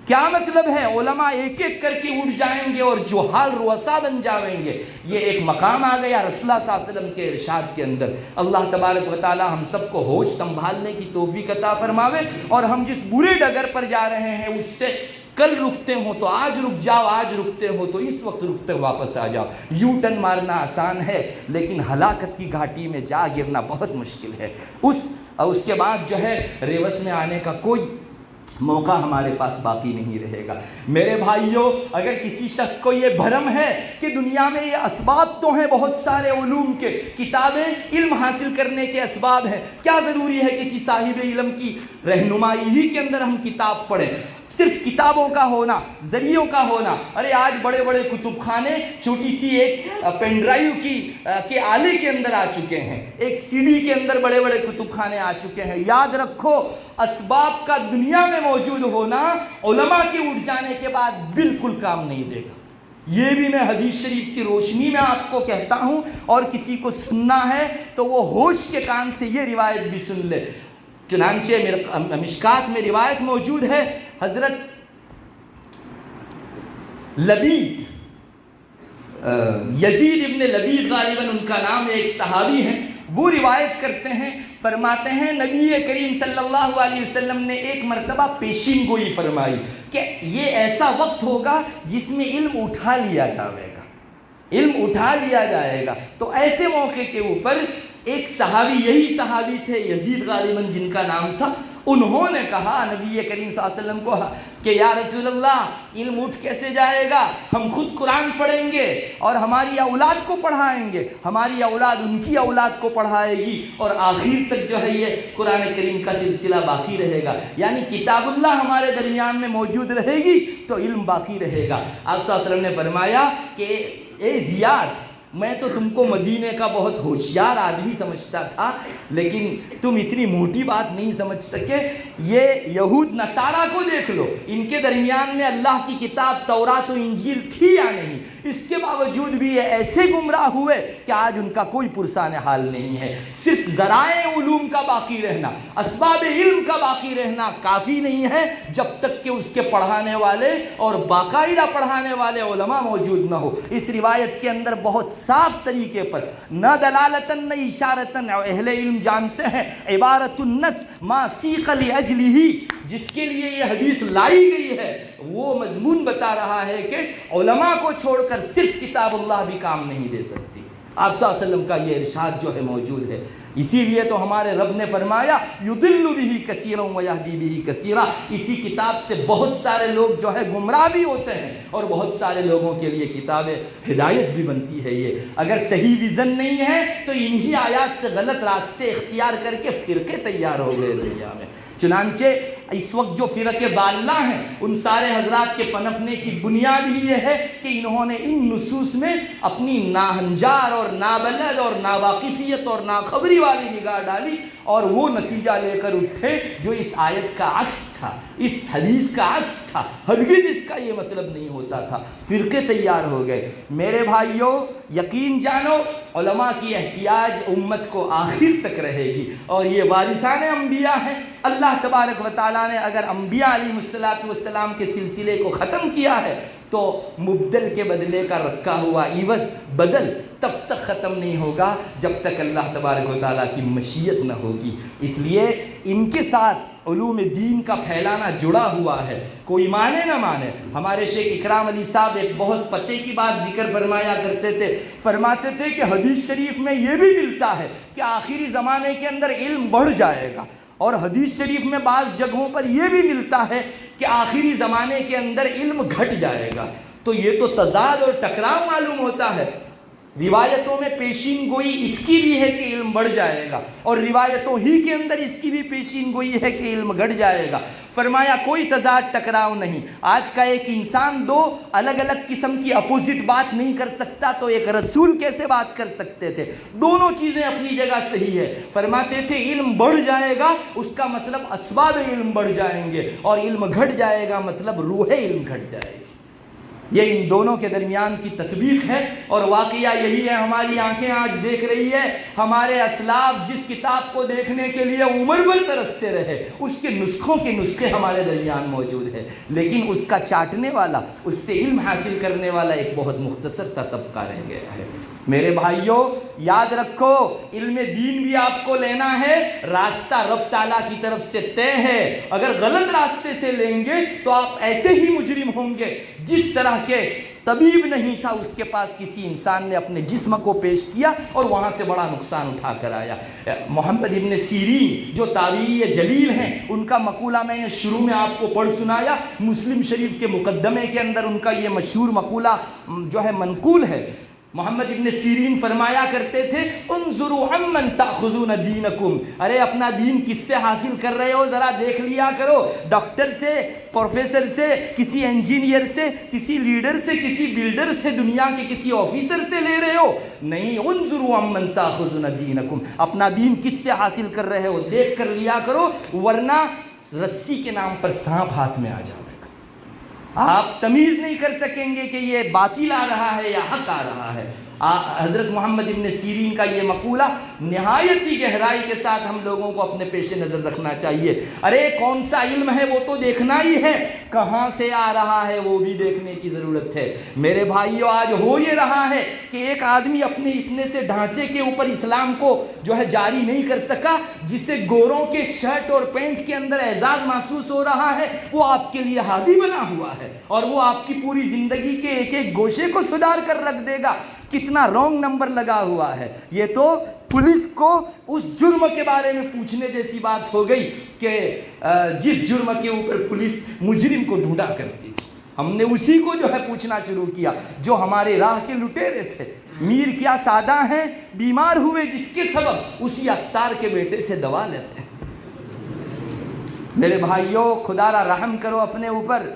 کیا مطلب ہے؟ علماء ایک ایک کر کے اٹھ جائیں گے اور جوہال رؤسا بن جائیں گے۔ یہ ایک مقام آ گیا رسول اللہ صلی اللہ علیہ وسلم کے ارشاد کے اندر۔ اللہ تبارک و تعالی ہم سب کو ہوش سنبھالنے کی توفیق عطا فرماوے، اور ہم جس برے ڈگر پر جا رہے ہیں اس سے کل رکتے ہو تو آج رک جاؤ، آج رکتے ہو تو اس وقت رکتے واپس آ جاؤ۔ یو ٹرن مارنا آسان ہے لیکن ہلاکت کی گھاٹی میں جا گرنا بہت مشکل ہے۔ اس کے بعد جو ہے ریوس میں آنے کا کوئی موقع ہمارے پاس باقی نہیں رہے گا۔ میرے بھائیوں، اگر کسی شخص کو یہ بھرم ہے کہ دنیا میں یہ اسباب تو ہیں بہت سارے علوم کے، کتابیں علم حاصل کرنے کے اسباب ہیں، کیا ضروری ہے کسی صاحب علم کی رہنمائی ہی کے اندر ہم کتاب پڑھیں؟ صرف کتابوں کا ہونا، ذریعوں کا ہونا، ارے آج بڑے بڑے کتب خانے چھوٹی سی ایک پین ڈرائیو کے آلے کے اندر آ چکے ہیں، ایک سی ڈی کے اندر بڑے بڑے کتب خانے آ چکے ہیں۔ یاد رکھو، اسباب کا دنیا میں موجود ہونا علماء کے اٹھ جانے کے بعد بالکل کام نہیں دے گا۔ یہ بھی میں حدیث شریف کی روشنی میں آپ کو کہتا ہوں، اور کسی کو سننا ہے تو وہ ہوش کے کان سے یہ روایت بھی سن لے۔ چنانچہ مشکات میں روایت موجود ہے، حضرت لبید، یزید ابن لبید غالباً ان کا نام، ایک صحابی ہیں، وہ روایت کرتے ہیں، فرماتے ہیں نبی کریم صلی اللہ علیہ وسلم نے ایک مرتبہ پیشین گوئی فرمائی کہ یہ ایسا وقت ہوگا جس میں علم اٹھا لیا جائے گا، علم اٹھا لیا جائے گا۔ تو ایسے موقع کے اوپر ایک صحابی، یہی صحابی تھے یزید غالباً جن کا نام تھا، انہوں نے کہا نبی کریم صلی اللہ علیہ وسلم کو کہ یا رسول اللہ، علم اٹھ کیسے جائے گا؟ ہم خود قرآن پڑھیں گے اور ہماری اولاد کو پڑھائیں گے، ہماری اولاد ان کی اولاد کو پڑھائے گی، اور آخر تک جو ہے یہ قرآن کریم کا سلسلہ باقی رہے گا، یعنی کتاب اللہ ہمارے درمیان میں موجود رہے گی تو علم باقی رہے گا۔ آپ صلی اللہ علیہ وسلم نے فرمایا کہ اے زیاد، میں تو تم کو مدینے کا بہت ہوشیار آدمی سمجھتا تھا، لیکن تم اتنی موٹی بات نہیں سمجھ سکے۔ یہ یہود نصارہ کو دیکھ لو، ان کے درمیان میں اللہ کی کتاب تورات و انجیل تھی یا نہیں، اس کے باوجود بھی یہ ایسے گمراہ ہوئے کہ آج ان کا کوئی پرسان حال نہیں ہے۔ صرف ذرائع علوم کا باقی رہنا، اسباب علم کا باقی رہنا کافی نہیں ہے جب تک کہ اس کے پڑھانے والے اور باقاعدہ پڑھانے والے علماء موجود نہ ہو۔ اس روایت کے اندر بہت صاف طریقے پر، نہ دلالتاً نہ اشارتاً، اہل علم جانتے ہیں عبارت النص ما سیق لاجلہ، جس کے لیے یہ حدیث لائی گئی ہے وہ مضمون بتا رہا ہے کہ علماء کو چھوڑ کر صرف کتاب اللہ بھی کام نہیں دے سکتی۔ آپ صلی اللہ علیہ وسلم کا یہ ارشاد جو ہے موجود ہے، اسی لیے تو ہمارے رب نے فرمایا یضل بہ کثیرا ویہدی بہ کثیرا، اسی کتاب سے بہت سارے لوگ جو ہے گمراہ بھی ہوتے ہیں، اور بہت سارے لوگوں کے لیے کتاب ہدایت بھی بنتی ہے۔ یہ اگر صحیح ویژن نہیں ہے تو انہی آیات سے غلط راستے اختیار کر کے فرقے تیار ہو گئے دنیا میں۔ چنانچہ اس وقت جو فرقے ضالہ ہیں، ان سارے حضرات کے پنپنے کی بنیاد ہی یہ ہے کہ انہوں نے ان نصوص میں اپنی ناہنجار اور نابلد اور ناواقفیت اور ناخبری والی نگاہ ڈالی، اور وہ نتیجہ لے کر اٹھے جو اس آیت کا عکس تھا، اس حدیث کا عکس تھا، ہرگز اس کا یہ مطلب نہیں ہوتا تھا، فرقے تیار ہو گئے۔ میرے بھائیوں، یقین جانو، علماء کی احتیاج امت کو آخر تک رہے گی، اور یہ وارثان انبیاء ہیں۔ اللہ تبارک و تعالیٰ نے اگر انبیاء علیہ السلام کے سلسلے کو ختم کیا ہے تو مبدل کے بدلے کا رکھا ہوا عوض بدل تب تک ختم نہیں ہوگا جب تک اللہ تبارک و تعالیٰ کی مشیت نہ ہوگی۔ اس لیے ان کے ساتھ علوم دین کا پھیلانا جڑا ہوا ہے، کوئی مانے نہ مانے۔ ہمارے شیخ اکرام علی صاحب ایک بہت پتے کی بات ذکر فرمایا کرتے تھے، فرماتے تھے کہ حدیث شریف میں یہ بھی ملتا ہے کہ آخری زمانے کے اندر علم بڑھ جائے گا، اور حدیث شریف میں بعض جگہوں پر یہ بھی ملتا ہے کہ آخری زمانے کے اندر علم گھٹ جائے گا۔ تو یہ تو تضاد اور ٹکراؤ معلوم ہوتا ہے۔ روایتوں میں پیشین گوئی اس کی بھی ہے کہ علم بڑھ جائے گا، اور روایتوں ہی کے اندر اس کی بھی پیشین گوئی ہے کہ علم گھٹ جائے گا۔ فرمایا کوئی تضاد ٹکراؤ نہیں۔ آج کا ایک انسان دو الگ الگ قسم کی اپوزٹ بات نہیں کر سکتا، تو ایک رسول کیسے بات کر سکتے تھے؟ دونوں چیزیں اپنی جگہ صحیح ہے۔ فرماتے تھے علم بڑھ جائے گا اس کا مطلب اسباب علم بڑھ جائیں گے، اور علم گھٹ جائے گا مطلب روح علم گھٹ جائے گی۔ یہ ان دونوں کے درمیان کی تطبیق ہے، اور واقعہ یہی ہے۔ ہماری آنکھیں آج دیکھ رہی ہے، ہمارے اسلاف جس کتاب کو دیکھنے کے لیے عمر بھر ترستے رہے، اس کے نسخوں کے نسخے ہمارے درمیان موجود ہے، لیکن اس کا چاٹنے والا، اس سے علم حاصل کرنے والا ایک بہت مختصر سا طبقہ رہ گیا ہے۔ میرے بھائیوں، یاد رکھو، علم دین بھی آپ کو لینا ہے، راستہ رب تعالیٰ کی طرف سے طے ہے۔ اگر غلط راستے سے لیں گے تو آپ ایسے ہی مجرم ہوں گے جس طرح کے طبیب نہیں تھا، اس کے پاس کسی انسان نے اپنے جسم کو پیش کیا اور وہاں سے بڑا نقصان اٹھا کر آیا۔ محمد ابن سیرین جو تابعی جلیل ہیں، ان کا مقولہ میں نے شروع میں آپ کو پڑھ سنایا، مسلم شریف کے مقدمے کے اندر ان کا یہ مشہور مقولہ جو ہے منقول ہے۔ محمد ابن سیرین فرمایا کرتے تھے، انظروا عمن تاخذون دینکم، ارے اپنا دین کس سے حاصل کر رہے ہو ذرا دیکھ لیا کرو، ڈاکٹر سے، پروفیسر سے، کسی انجینئر سے، کسی لیڈر سے، کسی بلڈر سے، دنیا کے کسی آفیسر سے لے رہے ہو؟ نہیں، انظروا عمن تاخذون دینکم، اپنا دین کس سے حاصل کر رہے ہو دیکھ کر لیا کرو، ورنہ رسی کے نام پر سانپ ہاتھ میں آ جائے، آپ تمیز نہیں کر سکیں گے کہ یہ باطل آ رہا ہے یا حق آ رہا ہے۔ حضرت محمد ابن سیرین کا یہ مقولہ نہایت ہی گہرائی کے ساتھ ہم لوگوں کو اپنے پیش نظر رکھنا چاہیے۔ ارے کون سا علم ہے وہ تو دیکھنا ہی ہے، کہاں سے آ رہا ہے وہ بھی دیکھنے کی ضرورت ہے۔ میرے بھائیو، آج ہو یہ رہا ہے کہ ایک آدمی اپنے اتنے سے ڈھانچے کے اوپر اسلام کو جو ہے جاری نہیں کر سکا، جس سے گوروں کے شرٹ اور پینٹ کے اندر اعزاز محسوس ہو رہا ہے، وہ آپ کے لیے ہادی بنا ہوا ہے اور وہ آپ کی پوری زندگی کے ایک ایک گوشے کو سدھار کر رکھ دے گا۔ کتنا رانگ نمبر لگا ہوا ہے۔ یہ تو پولیس کو اس جرم کے بارے میں پوچھنے جیسی بات ہو گئی کہ جس جرم کے اوپر پولیس مجرم کو ڈھونڈا کرتی تھی، ہم نے اسی کو جو ہے پوچھنا شروع کیا جو ہمارے راہ کے لٹیرے تھے۔ میر کیا سادہ ہیں، بیمار ہوئے جس کے سبب اسی عطار کے بیٹے سے دوا لیتے ہیں۔ میرے بھائیوں، خدا را رحم کرو اپنے اوپر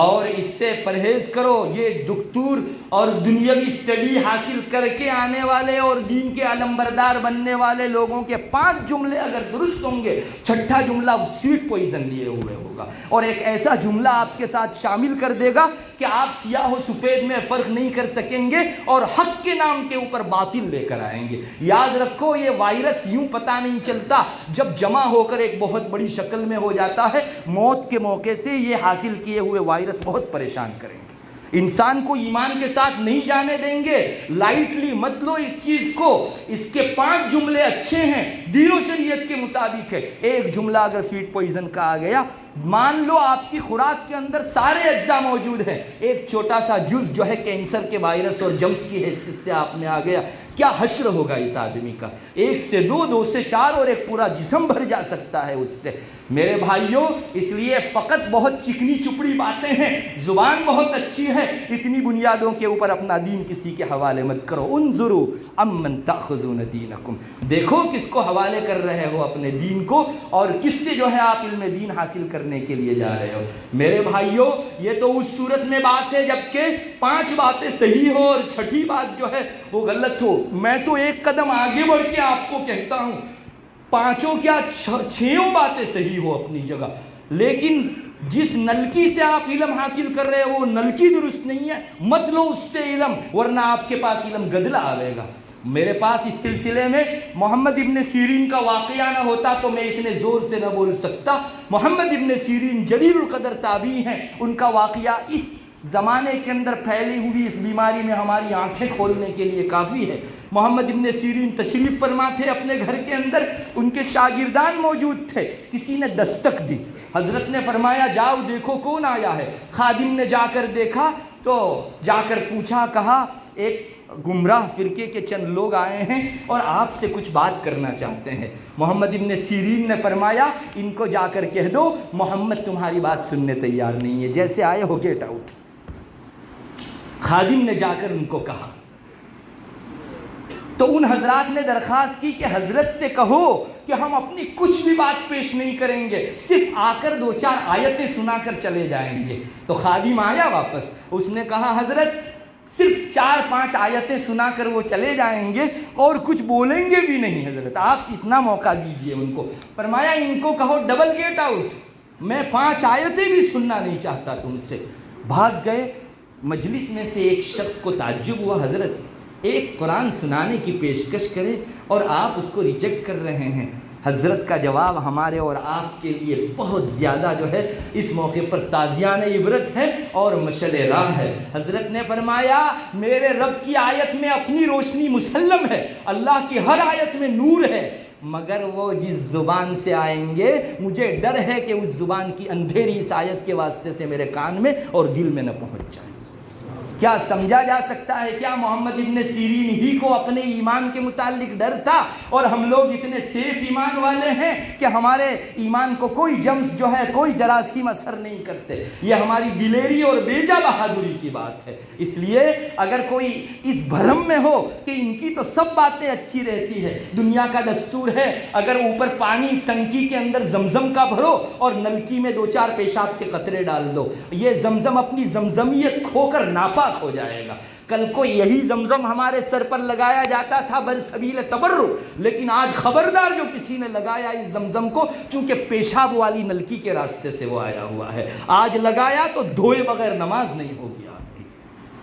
اور اس سے پرہیز کرو۔ یہ دکتور اور دنیاوی سٹڈی حاصل کر کے آنے والے اور دین کے علمبردار بننے والے لوگوں کے 5 جملے اگر درست ہوں گے، 6واں جملہ سویٹ پوائزن لیے ہوئے ہوگا، اور ایک ایسا جملہ آپ کے ساتھ شامل کر دے گا کہ آپ سیاہ و سفید میں فرق نہیں کر سکیں گے اور حق کے نام کے اوپر باطل لے کر آئیں گے۔ یاد رکھو، یہ وائرس یوں پتہ نہیں چلتا، جب جمع ہو کر ایک بہت بڑی شکل میں ہو جاتا ہے، موت کے موقع سے یہ حاصل کیے ہوئے وائرس بہت پریشان کریں گے، انسان کو ایمان کے ساتھ نہیں جانے دیں گے۔ لائٹلی مت لو اس چیز کو، اس کے 5 جملے اچھے ہیں، دین و شریعت کے مطابق ہے۔ ایک جملہ اگر سویٹ پوائزن کا آ گیا، مان لو آپ کی خوراک کے اندر سارے اجزاء موجود ہیں، ایک چھوٹا سا جز جو ہے کینسر کے وائرس اور جمس کی حیثیت سے آپ میں آ گیا، کیا حشر ہوگا اس آدمی کا؟ 1 سے 2، 2 سے 4 اور ایک پورا جسم بھر جا سکتا ہے اس سے۔ میرے بھائیوں، اس لیے فقط بہت چکنی چپڑی باتیں ہیں، زبان بہت اچھی ہے، اتنی بنیادوں کے اوپر اپنا دین کسی کے حوالے مت کرو۔ انظروا عمن تاخذون دینکم، دیکھو کس کو حوالے کر رہے ہو اپنے دین کو، اور کس سے جو ہے آپ علم دین حاصل کرنے کے لیے جا رہے ہو۔ میرے بھائیوں، یہ تو اس صورت میں بات ہے جبکہ 5 باتیں صحیح ہو اور 6ٹھی بات جو ہے وہ غلط ہو۔ میں تو ایک قدم آگے بڑھ کے آپ کو کہتا ہوں، 5 کیا 6 باتیں صحیح ہو اپنی جگہ، لیکن جس نلکی سے آپ علم حاصل کر رہے ہو وہ نلکی درست نہیں ہے، مت لو اس سے علم، ورنہ آپ کے پاس علم گدلا آئے گا۔ میرے پاس اس سلسلے میں محمد ابن سیرین کا واقعہ نہ ہوتا تو میں اتنے زور سے نہ بول سکتا۔ محمد ابن سیرین جلیل القدر تابعی ہیں، ان کا واقعہ اس زمانے کے اندر پھیلی ہوئی اس بیماری میں ہماری آنکھیں کھولنے کے لیے کافی ہے۔ محمد ابن سیرین تشریف فرما تھے اپنے گھر کے اندر، ان کے شاگردان موجود تھے، کسی نے دستک دی، حضرت نے فرمایا جاؤ دیکھو کون آیا ہے۔ خادم نے جا کر دیکھا تو جا کر پوچھا، کہا ایک گمراہ فرقے کے چند لوگ آئے ہیں اور آپ سے کچھ بات کرنا چاہتے ہیں۔ محمد ابن سیرین نے فرمایا ان کو جا کر کہہ دو محمد تمہاری بات سننے تیار نہیں ہے، جیسے آئے ہو گیٹ آؤٹ۔ خادم نے جا کر ان کو کہا تو ان حضرات نے درخواست کی کہ حضرت سے کہو کہ ہم اپنی کچھ بھی بات پیش نہیں کریں گے، صرف آ کر 2-4 آیتیں سنا کر چلے جائیں گے۔ تو خادم آیا واپس، اس نے کہا حضرت صرف 4-5 آیتیں سنا کر وہ چلے جائیں گے اور کچھ بولیں گے بھی نہیں، حضرت آپ اتنا موقع دیجئے ان کو۔ فرمایا ان کو کہو ڈبل گیٹ آؤٹ، میں 5 آیتیں بھی سننا نہیں چاہتا تم سے۔ بھاگ گئے۔ مجلس میں سے ایک شخص کو تعجب ہوا، حضرت ایک قرآن سنانے کی پیشکش کرے اور آپ اس کو ریجیکٹ کر رہے ہیں۔ حضرت کا جواب ہمارے اور آپ کے لیے بہت زیادہ جو ہے اس موقع پر تازیان عبرت ہے اور مشعل راہ ہے۔ حضرت نے فرمایا میرے رب کی آیت میں اپنی روشنی مسلم ہے، اللہ کی ہر آیت میں نور ہے، مگر وہ جس زبان سے آئیں گے مجھے ڈر ہے کہ اس زبان کی اندھیری اس آیت کے واسطے سے میرے کان میں اور دل میں نہ پہنچ جائے۔ کیا سمجھا جا سکتا ہے کیا محمد ابن سیرین ہی کو اپنے ایمان کے متعلق ڈر تھا، اور ہم لوگ اتنے سیف ایمان والے ہیں کہ ہمارے ایمان کو کوئی جمس جو ہے، کوئی جراثیم اثر نہیں کرتے؟ یہ ہماری دلیری اور بیجا بہادری کی بات ہے۔ اس لیے اگر کوئی اس بھرم میں ہو کہ ان کی تو سب باتیں اچھی رہتی ہے، دنیا کا دستور ہے اگر اوپر پانی ٹنکی کے اندر زمزم کا بھرو اور نلکی میں 2-4 پیشاب کے قطرے ڈال دو، یہ زمزم اپنی زمزمیت کھو کر ناپاک ہو جائے گا۔ کل کو یہی زمزم ہمارے سر پر لگایا جاتا تھا برسبیل تبرک، لیکن آج خبردار جو کسی نے لگایا اس زمزم کو، چونکہ پیشاب والی نلکی کے راستے سے وہ آیا ہوا ہے، آج لگایا تو دھوئے بغیر نماز نہیں ہوگی آپ کی۔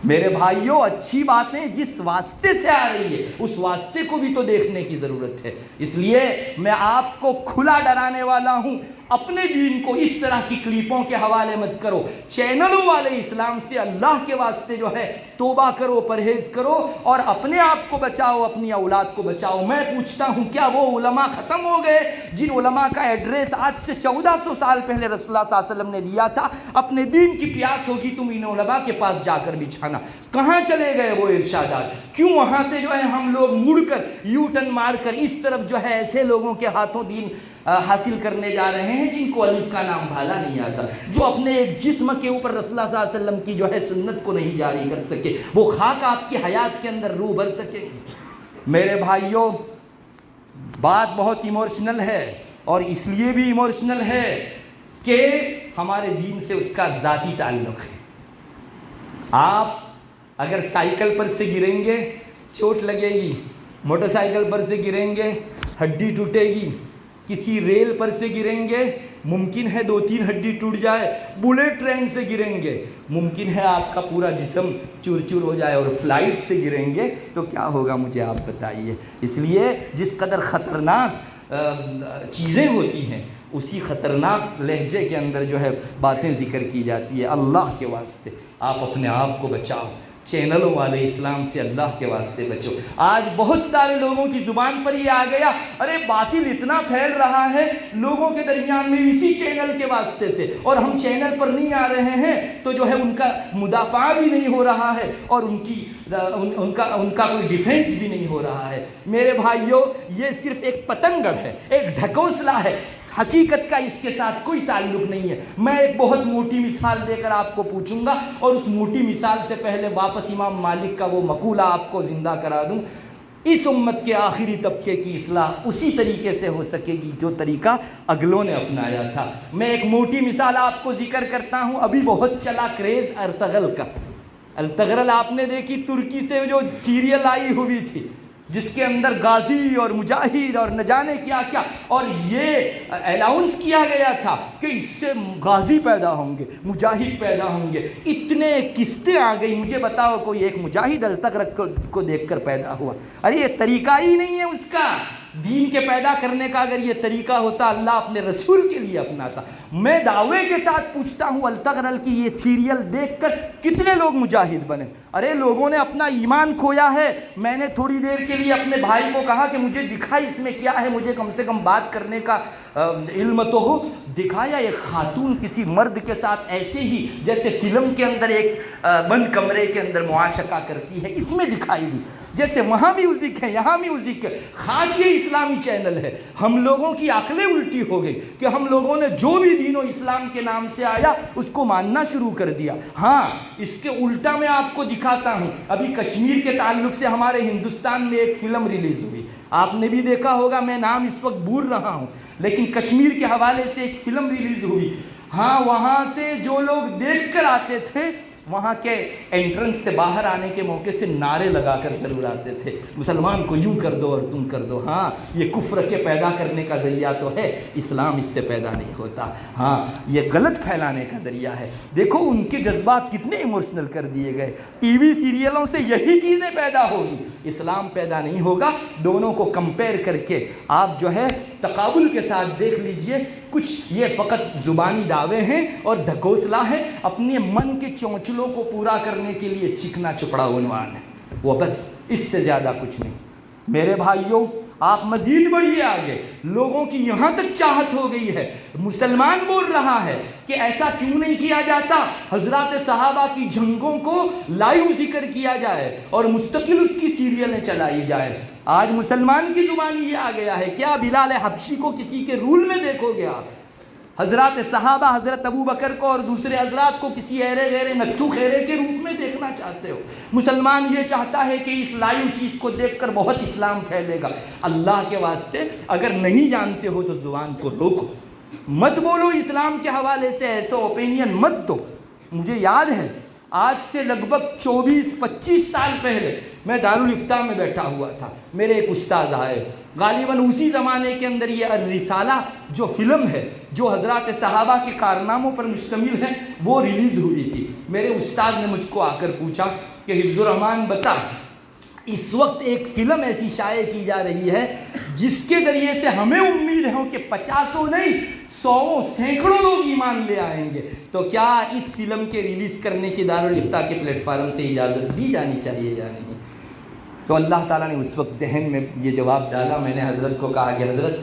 میرے بھائیوں، اچھی باتیں جس واسطے سے آ رہی ہے اس واسطے کو بھی تو دیکھنے کی ضرورت ہے۔ اس لیے میں آپ کو کھلا ڈرانے والا ہوں، اپنے دین کو اس طرح کی کلپوں کے حوالے مت کرو۔ چینلوں والے اسلام سے اللہ کے واسطے جو ہے توبہ کرو، پرہیز کرو، اور اپنے آپ کو بچاؤ، اپنی اولاد کو بچاؤ۔ میں پوچھتا ہوں، کیا وہ علماء ختم ہو گئے جن علماء کا ایڈریس آج سے 1400 سال پہلے رسول اللہ صلی اللہ علیہ وسلم نے دیا تھا؟ اپنے دین کی پیاس ہوگی تم ان علماء کے پاس جا کر بچھانا۔ کہاں چلے گئے وہ ارشادات؟ کیوں وہاں سے جو ہے ہم لوگ مڑ کر یو ٹرن مار کر اس طرف جو ہے ایسے لوگوں کے ہاتھوں دین حاصل کرنے جا رہے ہیں جن کو الف کا نام بھالا نہیں آتا، جو اپنے ایک جسم کے اوپر رسول اللہ صلی اللہ علیہ وسلم کی جو ہے سنت کو نہیں جاری کر سکے؟ وہ خاک آپ کی حیات کے اندر روح بھر سکے گی؟ میرے بھائیوں، بات بہت ایموشنل ہے، اور اس لیے بھی ایموشنل ہے کہ ہمارے دین سے اس کا ذاتی تعلق ہے۔ آپ اگر سائیکل پر سے گریں گے چوٹ لگے گی، موٹر سائیکل پر سے گریں گے ہڈی ٹوٹے گی، کسی ریل پر سے گریں گے ممکن ہے 2-3 ہڈی ٹوٹ جائے، بلیٹ ٹرین سے گریں گے ممکن ہے آپ کا پورا جسم چور چور ہو جائے، اور فلائٹ سے گریں گے تو کیا ہوگا مجھے آپ بتائیے۔ اس لیے جس قدر خطرناک چیزیں ہوتی ہیں اسی خطرناک لہجے کے اندر جو ہے باتیں ذکر کی جاتی ہے۔ اللہ کے واسطے آپ اپنے آپ کو بچاؤ، چینلوں والے اسلام سے اللہ کے واسطے بچو۔ آج بہت سارے لوگوں کی زبان پر یہ آ گیا، ارے باطل اتنا پھیل رہا ہے لوگوں کے درمیان میں اسی چینل کے واسطے سے، اور ہم چینل پر نہیں آ رہے ہیں تو جو ہے ان کا مدافع بھی نہیں ہو رہا ہے، اور ان کا کوئی ڈیفنس بھی نہیں ہو رہا ہے۔ میرے بھائیوں، یہ صرف ایک پتنگڑ ہے، ایک ڈھکوسلا ہے، حقیقت کا اس کے ساتھ کوئی تعلق نہیں ہے۔ میں ایک بہت موٹی مثال دے کر آپ کو پوچھوں گا، اور اس موٹی مثال سے پہلے واپس امام مالک کا وہ مقولہ آپ کو زندہ کرا دوں، اس امت کے آخری طبقے کی اصلاح اسی طریقے سے ہو سکے گی جو طریقہ اگلوں نے اپنایا تھا۔ میں ایک موٹی مثال آپ کو ذکر کرتا ہوں، ابھی بہت چلا کریز ارطغرل کا۔ ارطغرل آپ نے دیکھی، ترکی سے جو سیریل آئی ہوئی تھی جس کے اندر غازی اور مجاہد اور نہ جانے کیا کیا، اور یہ الاؤنس کیا گیا تھا کہ اس سے غازی پیدا ہوں گے، مجاہد پیدا ہوں گے۔ اتنے قسطیں آ گئی، مجھے بتاؤ کوئی ایک مجاہد ارطغرل کو دیکھ کر پیدا ہوا؟ ارے یہ طریقہ ہی نہیں ہے اس کا، دین کے پیدا کرنے کا اگر یہ طریقہ ہوتا اللہ اپنے رسول کے لیے اپناتا۔ میں دعوے کے ساتھ پوچھتا ہوں، ارطغرل کی یہ سیریل دیکھ کر کتنے لوگ مجاہد بنے؟ ارے لوگوں نے اپنا ایمان کھویا ہے۔ میں نے تھوڑی دیر کے لیے اپنے بھائی کو کہا کہ مجھے دکھائی اس میں کیا ہے، مجھے کم سے کم بات کرنے کا علم تو ہو۔ دکھایا ایک خاتون کسی مرد کے ساتھ ایسے ہی جیسے فلم کے اندر ایک بند کمرے کے اندر معاشقہ کرتی ہے، اس میں دکھائی دی، جیسے وہاں میوزک ہے یہاں میوزک ہے۔ خاک یہ اسلامی چینل ہے۔ ہم لوگوں کی عقلیں الٹی ہو گئی کہ ہم لوگوں نے جو بھی دین و اسلام کے نام سے آیا اس کو ماننا شروع کر دیا۔ ہاں، اس کے الٹا میں آپ کو دکھاتا ہوں، ابھی کشمیر کے تعلق سے ہمارے ہندوستان میں ایک فلم ریلیز ہوئی، آپ نے بھی دیکھا ہوگا، میں نام اس وقت بھول رہا ہوں، لیکن کشمیر کے حوالے سے ایک فلم ریلیز ہوئی۔ ہاں، وہاں سے جو لوگ دیکھ کر آتے تھے وہاں کے انٹرنس سے باہر آنے کے موقع سے نعرے لگا کر ضرور آتے تھے، مسلمان کو یوں کر دو اور تم کر دو۔ ہاں، یہ کفر کے پیدا کرنے کا ذریعہ تو ہے، اسلام اس سے پیدا نہیں ہوتا۔ ہاں، یہ غلط پھیلانے کا ذریعہ ہے۔ دیکھو ان کے جذبات کتنے ایموشنل کر دیے گئے۔ ٹی وی سیریلوں سے یہی چیزیں پیدا ہوگی، اسلام پیدا نہیں ہوگا۔ دونوں کو کمپیئر کر کے آپ جو ہے تقابل کے ساتھ دیکھ لیجئے، کچھ یہ فقط زبانی دعوے ہیں اور ڈھکوسلا ہے، اپنے من کے چونچلوں کو پورا کرنے کے لیے چکنا چپڑا عنوان ہے، وہ بس، اس سے زیادہ کچھ نہیں۔ میرے بھائیوں، آپ مزید بڑھیے آگے. لوگوں کی یہاں تک چاہت ہو گئی ہے, مسلمان بول رہا ہے کہ ایسا کیوں نہیں کیا جاتا, حضرات صحابہ کی جنگوں کو لائیو ذکر کیا جائے اور مستقل اس کی سیریلیں چلائی جائے. آج مسلمان کی زبانی یہ آ گیا ہے. کیا بلال حبشی کو کسی کے رول میں دیکھو گے آپ؟ حضرات صحابہ, حضرت ابو بکر کو اور دوسرے حضرات کو کسی ایرے غیرے نتھو خیرے کے روپ میں دیکھنا چاہتے ہو؟ مسلمان یہ چاہتا ہے کہ اس لائیو چیز کو دیکھ کر بہت اسلام پھیلے گا. اللہ کے واسطے اگر نہیں جانتے ہو تو زبان کو روکو, مت بولو اسلام کے حوالے سے ایسا اوپینین مت دو. مجھے یاد ہے آج سے لگ بھگ 24-25 سال پہلے میں دارالافتاء میں بیٹھا ہوا تھا. میرے ایک استاد آئے, غالباً اسی زمانے کے اندر یہ الرسالہ جو فلم ہے جو حضرات صحابہ کے کارناموں پر مشتمل ہے وہ ریلیز ہوئی تھی. میرے استاد نے مجھ کو آ کر پوچھا کہ حفظ الرحمان بتا, اس وقت ایک فلم ایسی شائع کی جا رہی ہے جس کے ذریعے سے ہمیں امید ہے کہ 50 نہیں 100 سینکڑوں لوگ ایمان لے آئیں گے, تو کیا اس فلم کے ریلیز کرنے کی دارالافتاء کے پلیٹ فارم سے اجازت دی جانی چاہیے یا نہیں؟ تو اللہ تعالیٰ نے اس وقت ذہن میں یہ جواب ڈالا. میں نے حضرت کو کہا کہ حضرت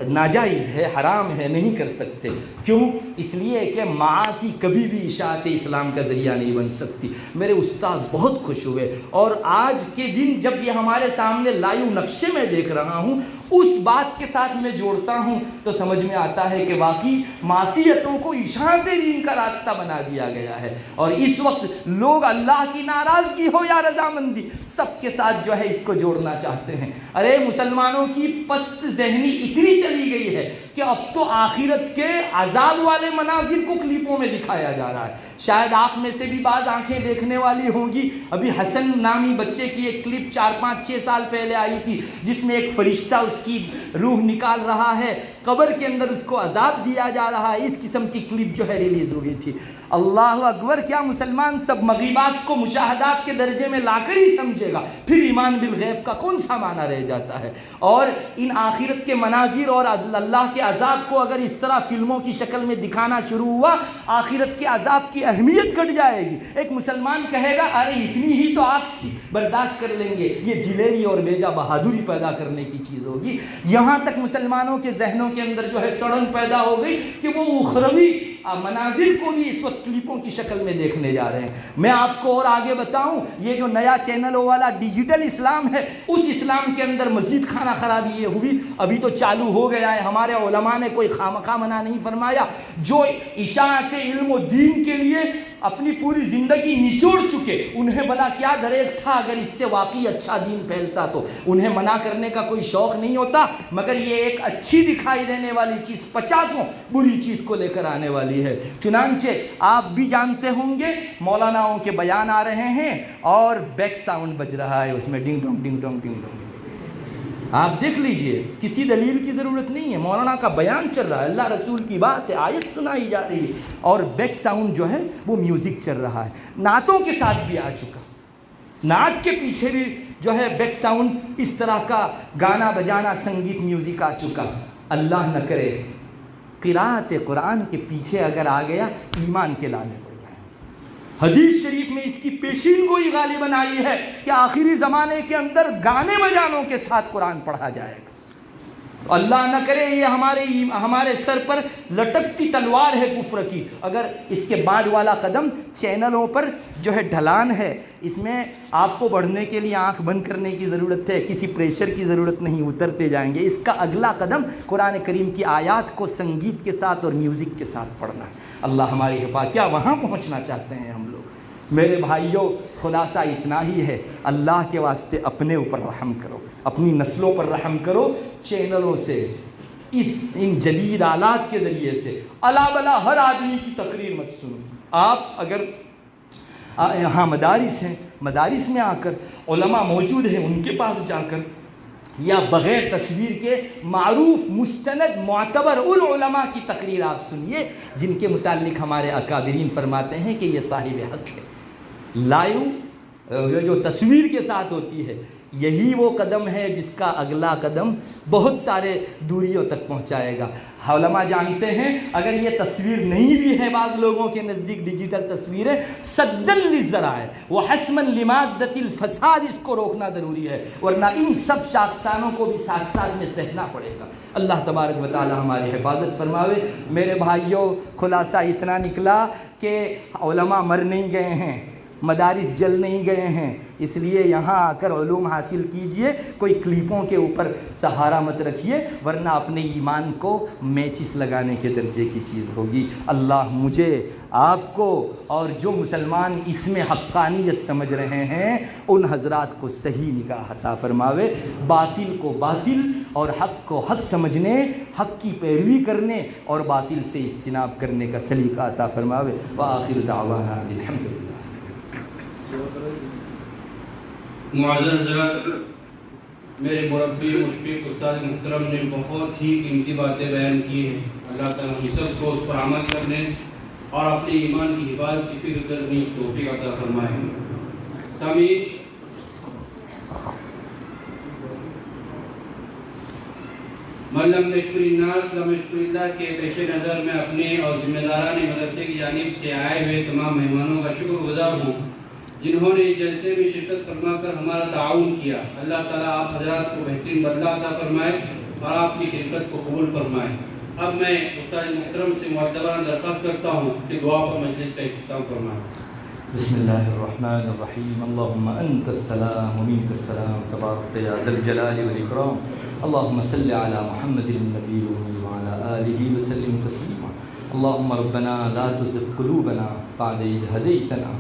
ناجائز ہے, حرام ہے, نہیں کر سکتے. کیوں؟ اس لیے کہ معاصی کبھی بھی اشاعت اسلام کا ذریعہ نہیں بن سکتی. میرے استاد بہت خوش ہوئے, اور آج کے دن جب یہ ہمارے سامنے لائیو نقشے میں دیکھ رہا ہوں, اس بات کے ساتھ میں جوڑتا ہوں تو سمجھ میں آتا ہے کہ واقعی معصیتوں کو اشاعت دین کا راستہ بنا دیا گیا ہے. اور اس وقت لوگ اللہ کی ناراضگی ہو یا رضامندی سب کے ساتھ جو ہے اس کو جوڑنا چاہتے ہیں. ارے مسلمانوں کی پست ذہنی اتنی چلی گئی ہے کہ اب تو آخرت کے عذاب والے مناظر کو کلپوں میں دکھایا جا رہا ہے. شاید آپ میں سے بھی بعض آنکھیں دیکھنے والی ہوں گی, ابھی حسن نامی بچے کی ایک کلپ 4-5-6 سال پہلے آئی تھی جس میں ایک فرشتہ اس کی روح نکال رہا ہے, قبر کے اندر اس کو عذاب دیا جا رہا ہے. اس قسم کی کلپ جو ہے ریلیز ہوئی تھی. اللہ اکبر, کیا مسلمان سب مغیبات کو مشاہدات کے درجے میں لا کر ہی سمجھے گا؟ پھر ایمان بالغیب کا کون سا معنی رہ جاتا ہے؟ اور ان آخرت کے مناظر اور اللہ کے عذاب کو اگر اس طرح فلموں کی شکل میں دکھانا شروع ہوا, آخرت کے عذاب کی اہمیت گھٹ جائے گی. ایک مسلمان کہے گا ارے اتنی ہی تو آگ تھی, برداشت کر لیں گے. یہ دلیری اور بیجا بہادری پیدا کرنے کی چیز ہوگی. یہاں تک مسلمانوں کے ذہنوں کے اندر جو ہے سڑن پیدا ہو گئی کہ وہ اخروی مناظر کو بھی اس وقت کلپوں کی شکل میں دیکھنے جا رہے ہیں. میں آپ کو اور آگے بتاؤں, یہ جو نیا چینلوں والا ڈیجیٹل اسلام ہے, اس اسلام کے اندر مزید خانہ خرابی یہ ہوئی, ابھی تو چالو ہو گیا ہے. ہمارے علماء نے کوئی خامخواہ منع نہیں فرمایا. جو اشاعت علم و دین کے لیے اپنی پوری زندگی نچوڑ چکے, انہیں بلا کیا دریغ تھا اگر اس سے واقعی اچھا دین پھیلتا تو. انہیں منع کرنے کا کوئی شوق نہیں ہوتا, مگر یہ ایک اچھی دکھائی دینے والی چیز 50 بری چیز کو لے کر آنے والی ہے. چنانچہ آپ بھی جانتے ہوں گے مولاناؤں کے بیان آ رہے ہیں اور بیک ساؤنڈ بج رہا ہے, اس میں ڈنگ ڈونگ ڈنگ ڈونگ ڈنگ ڈونگ. آپ دیکھ لیجئے, کسی دلیل کی ضرورت نہیں ہے, مولانا کا بیان چل رہا ہے, اللہ رسول کی بات ہے, آیت سنائی جا رہی ہے, اور بیک ساؤنڈ جو ہے وہ میوزک چل رہا ہے. نعتوں کے ساتھ بھی آ چکا, نعت کے پیچھے بھی جو ہے بیک ساؤنڈ اس طرح کا گانا بجانا سنگیت میوزک آ چکا. اللہ نہ کرے قراءت قرآن کے پیچھے اگر آ گیا ایمان کے لانے پڑ جائیں. حدیث شریف میں اس کی پیشین گوئی غالباً آئی ہے کہ آخری زمانے کے اندر گانے بجانوں کے ساتھ قرآن پڑھا جائے گا. اللہ نہ کرے یہ ہمارے سر پر لٹکتی تلوار ہے کفر کی. اگر اس کے بعد والا قدم چینلوں پر جو ہے ڈھلان ہے, اس میں آپ کو بڑھنے کے لیے آنکھ بند کرنے کی ضرورت ہے, کسی پریشر کی ضرورت نہیں, اترتے جائیں گے. اس کا اگلا قدم قرآن کریم کی آیات کو سنگیت کے ساتھ اور میوزک کے ساتھ پڑھنا ہے. اللہ ہماری حفاظت. کیا وہاں پہنچنا چاہتے ہیں ہم لوگ؟ میرے بھائیوں, خلاصہ اتنا ہی ہے, اللہ کے واسطے اپنے اوپر رحم کرو, اپنی نسلوں پر رحم کرو. چینلوں سے ان جدید آلات کے ذریعے سے الا بلا ہر آدمی کی تقریر مت سنو. آپ اگر یہاں مدارس ہیں, مدارس میں آ کر علماء موجود ہیں, ان کے پاس جا کر یا بغیر تصویر کے معروف مستند معتبر ان علماء کی تقریر آپ سنیے جن کے متعلق ہمارے اکابرین فرماتے ہیں کہ یہ صاحب حق ہے. لائیو جو تصویر کے ساتھ ہوتی ہے یہی وہ قدم ہے جس کا اگلا قدم بہت سارے دوریوں تک پہنچائے گا۔ علماء جانتے ہیں اگر یہ تصویر نہیں بھی ہے بعض لوگوں کے نزدیک ڈیجیٹل تصویریں، سدًا للذرائع وحسمًا لمادة الفساد، اس کو روکنا ضروری ہے، ورنہ ان سب شاخسانوں کو بھی ساتھ ساتھ میں سہنا پڑے گا۔ اللہ تبارک و تعالی ہماری حفاظت فرماوے۔ میرے بھائیوں، خلاصہ اتنا نکلا کہ علماء مر نہیں گئے ہیں، مدارس جل نہیں گئے ہیں، اس لیے یہاں آ کر علوم حاصل کیجئے، کوئی کلپوں کے اوپر سہارا مت رکھیے، ورنہ اپنے ایمان کو میچس لگانے کے درجے کی چیز ہوگی۔ اللہ مجھے، آپ کو اور جو مسلمان اس میں حقانیت سمجھ رہے ہیں ان حضرات کو صحیح نگاہ عطا فرماوے، باطل کو باطل اور حق کو حق سمجھنے، حق کی پیروی کرنے اور باطل سے اجتناب کرنے کا سلیقہ عطا فرماوے۔ وآخر دعوانا الحمدللہ۔ معزز حضرات، میرے مربی مشفق استاد محترم نے بہت ہی قیمتی باتیں بیان کی ہیں۔ اللہ تعالیٰ ہم سب کو اس پر عمل کرنے اور اپنے ایمان کی حفاظت کی فکر کرنے کی توفیق عطا فرمائے۔ سامعین، من لم یشکر الناس لم یشکر اللہ کے پیش نظر میں اپنے اور ذمہ داران مدرسے کی جانب سے آئے ہوئے تمام مہمانوں کا شکر گزار ہوں جنہوں نے جلسے میں شرکت فرما کر ہمارا تعاون کیا۔ اللہ تعالیٰ آپ حضرات کو بہترین بدلہ عطا فرمائے اور آپ کی شرکت کو قبول فرمائے۔ اب میں استاد محترم سے معتبرانہ درخواست کرتا ہوں کہ دعا پر مجلس کا اختتام فرمائیں۔ بسم اللہ الرحمن الرحیم، اللہم انت السلام و منک السلام تبارک یا ذا الجلال والاکرام، اللہم صل علی محمد النبی وعلی آلہ وسلم تسلیما، اللہم ربنا لا تزغ قلوبنا بعد اذ ہدیتنا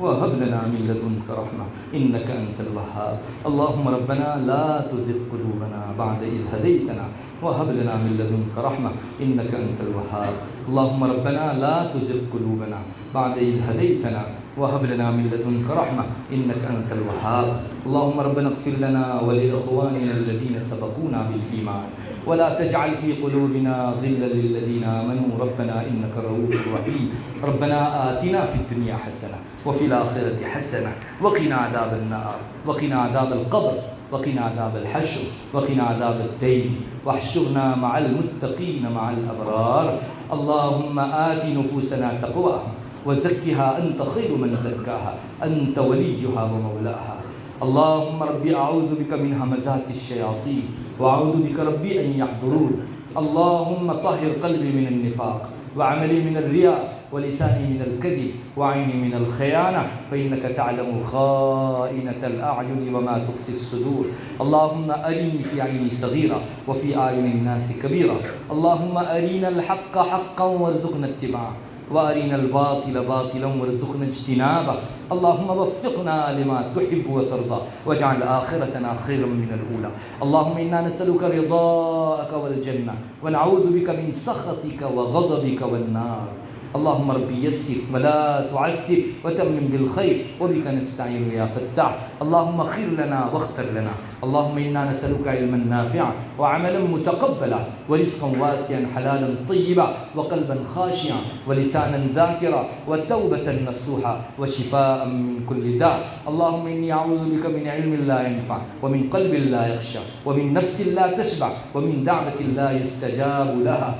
وهب لنا من لدنك رحمة إنك أنت الوهاب، اللهم ربنا لا تزغ قلوبنا بعد إذ هديتنا وهب لنا من لدنك رحمة إنك أنت الوهاب، اللهم ربنا لا تزغ قلوبنا بعد إذ هديتنا وهب لنا من لدنك رحمة إنك أنت الوهاب، اللهم ربنا اغفر لنا ولإخواننا الذين سبقونا بالإيمان ولا تجعل في قلوبنا غلا للذين آمنوا ربنا إنك رؤوف رحيم، ربنا آتنا في الدنيا حسنة وفي الآخرة حسنة وقنا عذاب النار وقنا عذاب القبر وقنا عذاب الحشر وقنا عذاب الدين واحشرنا مع المتقين مع الأبرار، اللهم آت نفوسنا تقواها وزكها أنت خير من زكاها أنت وليها ومولاها، اللهم ربي أعوذ بك من همزات الشياطين وأعوذ بك ربي أن يحضرون، اللهم طهر قلبي من النفاق وعملي من الرياء ولساني من الكذب وعيني من الخيانة فإنك تعلم خائنة الأعين وما تخفي الصدور، اللهم أرني في عيني صغيرة وفي أعين الناس كبيرة، اللهم أرنا الحق حقا وارزقنا اتباعه وأرنا الباطل باطلا وارزقنا اجتنابه، اللهم وفقنا لما تحب وترضى واجعل آخرتنا خيرا من الأولى، اللهم إنا نسألك رضاك والجنة ونعوذ بك من سخطك وغضبك والنار، اللهم ربي يسر ولا تعسر وتمم بالخير وبك نستعين يا فتاح، اللهم خير لنا واختر لنا، اللهم إنا نسألك علما نافعا وعملا متقبلا ورزقا واسعا حلالا طيبا وقلبا خاشعا ولسانا ذاكرا وتوبة نصوحا وشفاء من كل داء، اللهم إني أعوذ بك من علم لا ينفع ومن قلب لا يخشى ومن نفس لا تشبع ومن دعوة لا يستجاب لها،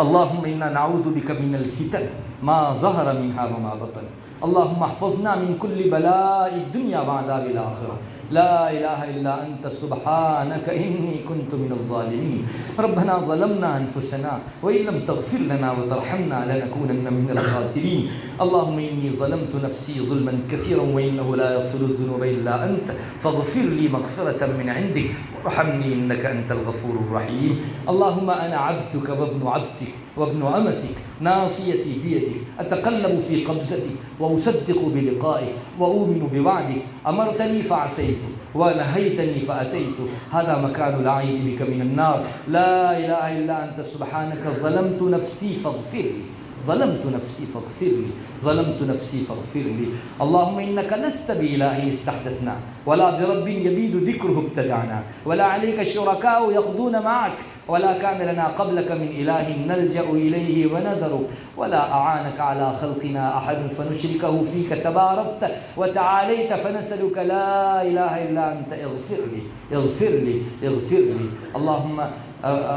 اللهم إنا نعوذ بك من الفتن ما ظهر منها وما بطن، اللهم احفظنا من كل بلاء الدنيا وعذاب الآخرة، لا إله إلا أنت سبحانك إني كنت من الظالمين، ربنا ظلمنا أنفسنا وإن لم تغفر لنا وترحمنا لنكونن من الخاسرين، اللهم إني ظلمت نفسي ظلما كثيرا وإنه لا يغفر الذنوب إلا أنت فاغفر لي مغفرة من عندك وارحمني إنك أنت الغفور الرحيم، اللهم أنا عبدك وابن عبدك وابن أمتك ناصيتي بيدك أتقلب في قبضتك وأصدق بلقائك وأؤمن بوعدك، أمرتني فعصيت ونهيتني فأتيت، هذا مكان العيد بك من النار، لا إله إلا أنت سبحانك ظلمت نفسي فاغفر لي ظلمت نفسی فاغفر لی ظلمت نفسی فاغفر لی اللهم إنك لست بإله استحدثنا ولا برب يبيد ذكره ابتدعنا ولا عليك شركاء يقضون معك ولا كان لنا قبلك من إله نلجأ إليه ونذرك ولا أعانك على خلقنا أحد فنشركه فيك تباركت وتعاليت فنسألك لا إله إلا أنت اغفر لي اغفر لي اغفر لي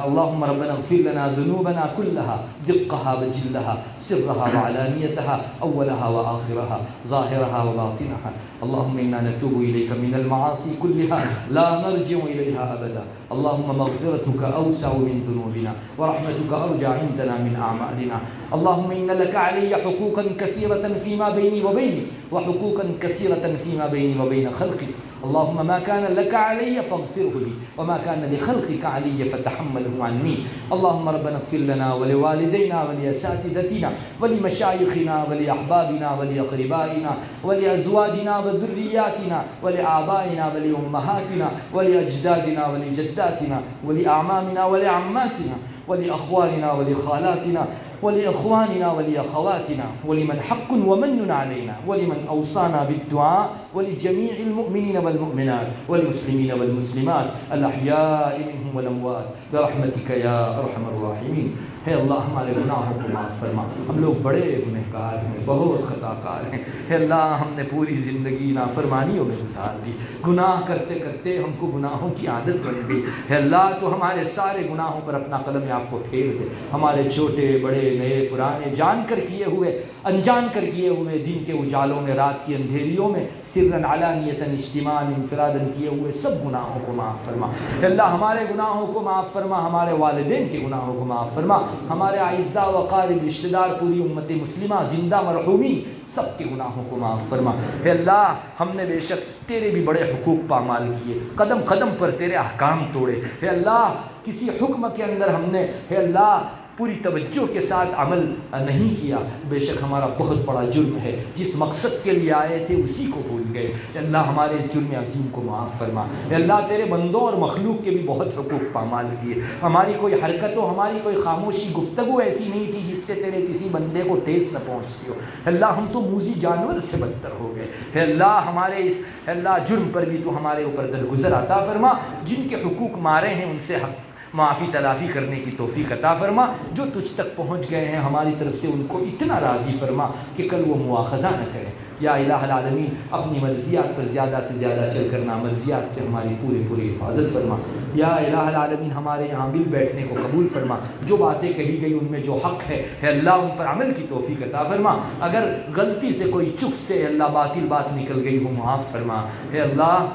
اللهم ربنا اغفر لنا ذنوبنا كلها دقها وجلها سرها وعلانيتها أولها وآخرها ظاهرها وباطنها اللهم إنا نتوب إليك من المعاصي كلها لا نرجع إليها أبدا اللهم مغفرتك أوسع من ذنوبنا ورحمتك أرجى عندنا من أعمالنا اللهم إن لك علي حقوقا كثيرة فيما بيني وبينك وحقوقا كثيرة فيما بيني وبين خلقك اللهم ما كان لك علي فاغفره لي وما كان لخلقك علي فتحمله عني اللهم ربنا اغفر لنا ولوالدينا ولأساتذتنا ولمشايخنا ولأحبابنا ولأقربائنا ولأزواجنا وذرياتنا ولآبائنا ولأمهاتنا ولأجدادنا ولجداتنا ولأعمامنا ولعماتنا ولأخواننا ولخالاتنا ولإخواننا ولأخواتنا ولمن حق ومن علينا ولمن أوصانا بالدعاء ولجميع المؤمنين والمؤمنات والمسلمين والمسلمات الأحياء منهم والأموات برحمتك يا أرحم الراحمين ہے اللہ ہمارے گناہوں کو معاف فرما ہم لوگ بڑے گنہگار ہیں بہت خطا کار ہیں ہے اللہ ہم نے پوری زندگی نافرمانیوں میں گزار دی گناہ کرتے کرتے ہم کو گناہوں کی عادت بن گئی ہے اللہ تو ہمارے سارے گناہوں پر اپنا قلم عفو پھیر دے ہمارے چھوٹے بڑے نئے پرانے جان کر کیے ہوئے انجان کر کیے ہوئے دن کے اجالوں میں رات کی اندھیریوں میں سرن علانیتاً اجتماعاً انفراداً کیے ہوئے سب گناہوں کو معاف فرما ہے اللہ ہمارے گناہوں کو معاف فرما ہمارے والدین کے گناہوں کو معاف فرما ہمارے اعزاء و اقارب رشتہ دار پوری امت مسلمہ زندہ مرحومین سب کے گناہوں کو معاف فرما ہے اللہ ہم نے بے شک تیرے بھی بڑے حقوق پامال کیے قدم قدم پر تیرے احکام توڑے ہے اللہ کسی حکم کے اندر ہم نے ہے اللہ پوری توجہ کے ساتھ عمل نہیں کیا بے شک ہمارا بہت بڑا جرم ہے جس مقصد کے لیے آئے تھے اسی کو بھول گئے اے اللہ ہمارے اس جرم عظیم کو معاف فرما اے اللہ تیرے بندوں اور مخلوق کے بھی بہت حقوق پامال کیے ہماری کوئی حرکت ہو ہماری کوئی خاموشی گفتگو ایسی نہیں تھی جس سے تیرے کسی بندے کو ٹھیس نہ پہنچتی ہو اے اللہ ہم تو موذی جانور سے بدتر ہو گئے اے اللہ ہمارے اس اے اللہ جرم پر بھی تو ہمارے اوپر درگزر عطا فرما جن کے حقوق مارے ہیں ان سے حق معافی تلافی کرنے کی توفیق عطا فرما جو تجھ تک پہنچ گئے ہیں ہماری طرف سے ان کو اتنا راضی فرما کہ کل وہ مواخذہ نہ کریں یا الہ العالمین اپنی مرضیات پر زیادہ سے زیادہ چل کر نامرضیات سے ہماری پوری حفاظت فرما یا الہ العالمین ہمارے یہاں مل بیٹھنے کو قبول فرما جو باتیں کہی گئی ان میں جو حق ہے اللہ ان پر عمل کی توفیق عطا فرما اگر غلطی سے کوئی چک سے اللہ باطل بات نکل گئی ہو معاف فرما ہے اللہ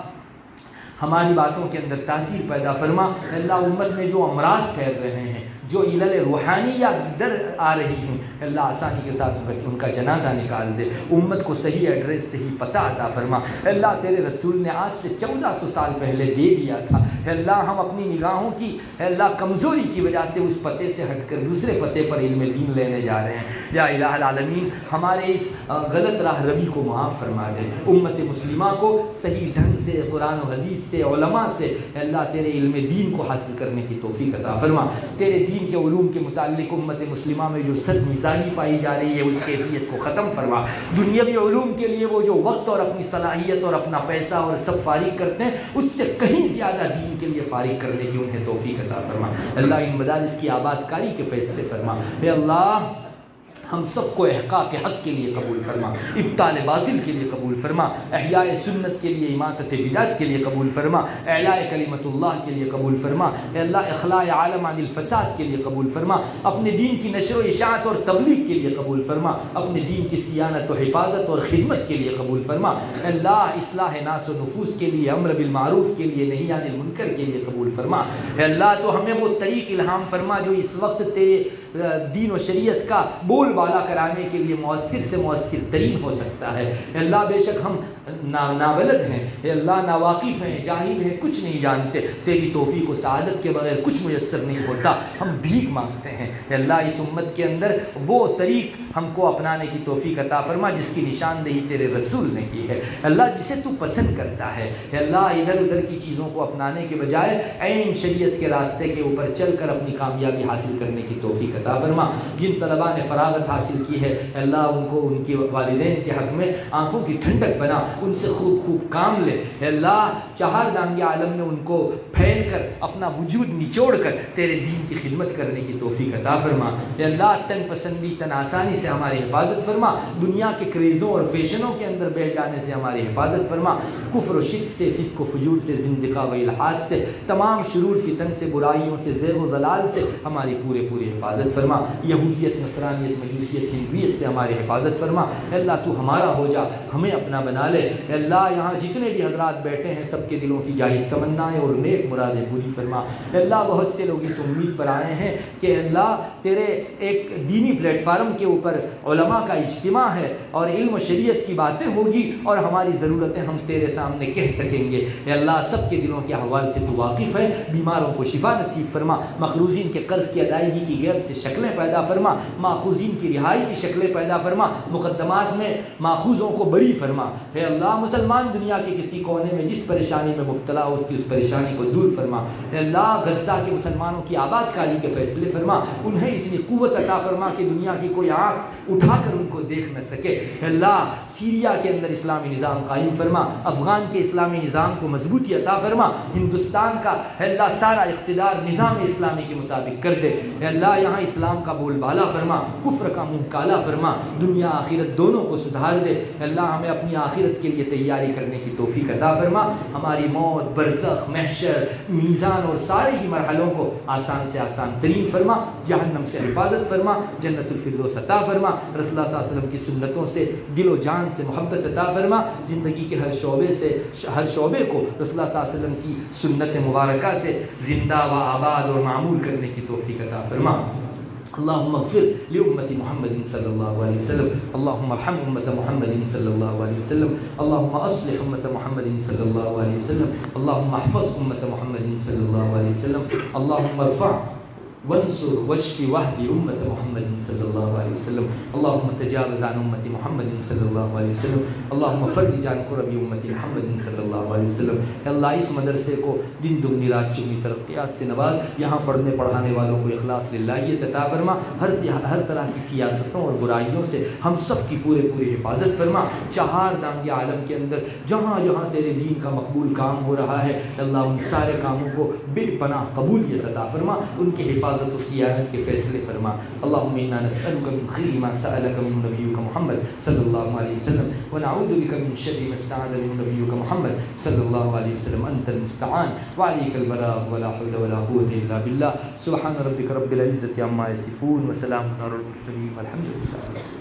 ہماری باتوں کے اندر تاثیر پیدا فرما اللہ امت میں جو امراض پھیل رہے ہیں جو علل روحانی یا در آ رہی ہیں اللہ آسانی کے ساتھ ان کا جنازہ نکال دے امت کو صحیح ایڈریس صحیح پتہ عطا فرما اللہ تیرے رسول نے آج سے 1400 سال پہلے دے دیا تھا اللہ ہم اپنی نگاہوں کی اللہ کمزوری کی وجہ سے اس پتے سے ہٹ کر دوسرے پتے پر علم دین لینے جا رہے ہیں یا الہ العالمین ہمارے اس غلط راہ روی کو معاف فرما دے امت مسلمہ کو صحیح ڈھنگ سے قرآن و حدیث سے علماء سے اللہ تیرے علم دین کو حاصل کرنے کی توفیق عطا فرما تیرے دین کے علوم کے متعلق امت مسلمہ میں جو صد مزاجی پائی جا رہی ہے اس کیفیت کو ختم فرما دنیاوی علوم کے لیے وہ جو وقت اور اپنی صلاحیت اور اپنا پیسہ اور سب فارغ کرتے ہیں اس سے کہیں زیادہ دین کے لیے فارغ کرنے کی انہیں توفیق عطا فرما اللہ ان مدارس کی آباد کاری کے فیصلے فرما اے اللہ ہم سب کو احقاق حق کے لیے قبول فرما ابطال باطل کے لیے قبول فرما احیاء سنت کے لیے اماطت بدعت کے لیے قبول فرما اعلاء کلمت اللہ کے لیے قبول فرما اے اللہ اخلاء عالم عن الفساد کے لیے قبول فرما اپنے دین کی نشر و اشاعت اور تبلیغ کے لیے قبول فرما اپنے دین کی صیانت و حفاظت اور خدمت کے لیے قبول فرما اے اللہ اصلاح ناس و نفوس کے لیے امر بالمعروف کے لیے نہی عن المنکر کے لیے قبول فرما اے اللہ تو ہمیں وہ طریق الہام فرما جو اس وقت تیرے دین و شریعت کا بول بالا کرانے کے لیے مؤثر سے مؤثر ترین ہو سکتا ہے اے اللہ بے شک ہم نابلد ہیں اے اللہ ناواقف ہیں جاہل ہیں کچھ نہیں جانتے تیری توفیق و سعادت کے بغیر کچھ میسر نہیں ہوتا ہم بھیک مانگتے ہیں اے اللہ اس امت کے اندر وہ طریق ہم کو اپنانے کی توفیق عطا فرما جس کی نشاندہی تیرے رسول نے کی ہے اللہ، جسے تو پسند کرتا ہے اللہ، ادھر ادھر کی چیزوں کو اپنانے کے بجائے عین شریعت کے راستے کے اوپر چل کر اپنی کامیابی حاصل کرنے کی توفیق عطا فرما۔ جن طلباء نے فراغت حاصل کی ہے اللہ، ان کو ان کے والدین کے حق میں آنکھوں کی ٹھنڈک بنا، ان سے خوب خوب کام لے اللہ، چہار دانگے عالم میں ان کو پھیل کر اپنا وجود نچوڑ کر تیرے دین کی خدمت کرنے کی توفیق عطا فرما۔ اے اللہ، تن پسندی تن آسانی سے ہماری حفاظت فرما، دنیا کے کریزوں اور فیشنوں کے اندر بہ جانے سے ہماری حفاظت فرما، کفر و شرک سے، فسق و فجور سے، زندقہ و الحاد سے، تمام شرور فتن سے، برائیوں سے، زیغ و ضلال سے ہماری پوری حفاظت فرما، یہودیت، نصرانیت، مجوسیت، ہندویت سے ہماری حفاظت فرما۔ اے اللہ تو ہمارا ہو جا، ہمیں اپنا بنا لے۔ اے اللہ، یہاں جتنے بھی حضرات بیٹھے ہیں سب کے دلوں کی جائز تمنائیں اور نیک مرادیں پوری فرما۔ اے اللہ، بہت سے لوگ اس امید پر آئے ہیں کہ اللہ تیرے ایک دینی پلیٹ فارم کے اوپر علماء کا اجتماع ہے اور علم و شریعت کی باتیں ہوگی اور ہماری ضرورتیں ہم تیرے سامنے کہہ سکیں گے۔ اے اللہ، سب کے دلوں کے احوال سے تو واقف ہے، بیماروں کو شفا نصیب فرما، مقروضین کے قرض کی ادائیگی کی غیب سے شکلیں پیدا فرما، ماخوذین کی رہائی کی شکلیں پیدا فرما، مقدمات میں ماخوذوں کو بری فرما۔ اے اللہ، مسلمان دنیا کے کسی کونے میں جس پریشانی میں مبتلا ہو اس کی اس پریشانی کو دور فرما۔ اے اللہ، غزہ کے مسلمانوں کی آباد کاری کے فیصلے فرما، انہیں اتنی قوت عطا فرما کہ دنیا کی کوئی آنکھ اٹھا کر ان کو دیکھ نہ سکے۔ اے اللہ، سیریا کے اندر اسلامی نظام قائم فرما، افغان کے اسلامی نظام کو مضبوطی عطا فرما، ہندوستان کا اے اللہ سارا اقتدار نظام اسلامی کے مطابق کر دے۔ اے اللہ، یہاں اسلام کا بول بالا فرما، کفر کا منہ کالا فرما، دنیا آخرت دونوں کو سدھار دے۔ اے اللہ، ہمیں اپنی آخرت کے لیے تیاری کرنے کی توفیق عطا فرما، ہماری موت، برزخ، محشر، میزان اور سارے ہی مرحلوں کو آسان سے آسان ترین فرما، جہنم سے حفاظت فرما، جنت الفردوس عطا فرما، رسول اللہ صلی اللہ علیہ وسلم کی سنتوں سے دل و جان سے محبت عطا فرما، زندگی کے ہر شعبے کو رسول اللہ صلی اللہ علیہ وسلم کی سنت مبارکہ سے زندہ و آباد اور معمول کرنے کی توفیق عطا فرما۔ اللهم اغفر لأمة محمد صلى الله عليه وسلم، اللهم ارحم أمة محمد صلى الله عليه وسلم، اللهم أصلح أمة محمد صلى الله عليه وسلم، اللهم احفظ أمة محمد صلى الله عليه وسلم، اللهم ارفع وانصر واشف واهد أمة محمد صلى الله عليه وسلم، اللهم تجاوز عن أمة محمد صلى الله عليه وسلم، اللهم فرج عن كرب أمة محمد صلى الله عليه وسلم۔ اے اللہ، اس مدرسے کو دن دگنی رات چگنی ترقیات سے نواز، یہاں پڑھنے پڑھانے والوں کو اخلاص للہیت عطا فرما، ہر طرح کی سیاستوں اور برائیوں سے ہم سب کی پوری حفاظت فرما، چہار دانگے عالم کے اندر جہاں جہاں تیرے دین کا مقبول کام ہو رہا ہے اللہ، ان سارے کاموں کو بے پناہ قبولیت عطا فرما، ان کی حفاظت و صیانت کے فیصلے فرما۔ اللهم انا نسألك من خير ما سألك منه نبيك محمد صلى الله عليه وسلم، ونعوذ بك من شر ما استعاذ منه نبيك محمد صلى الله عليه وسلم، انت المستعان وعليك البلاغ ولا حول ولا قوة الا بالله۔ سبحان ربك رب العزة عما يصفون وسلام على المرسلين والحمد لله۔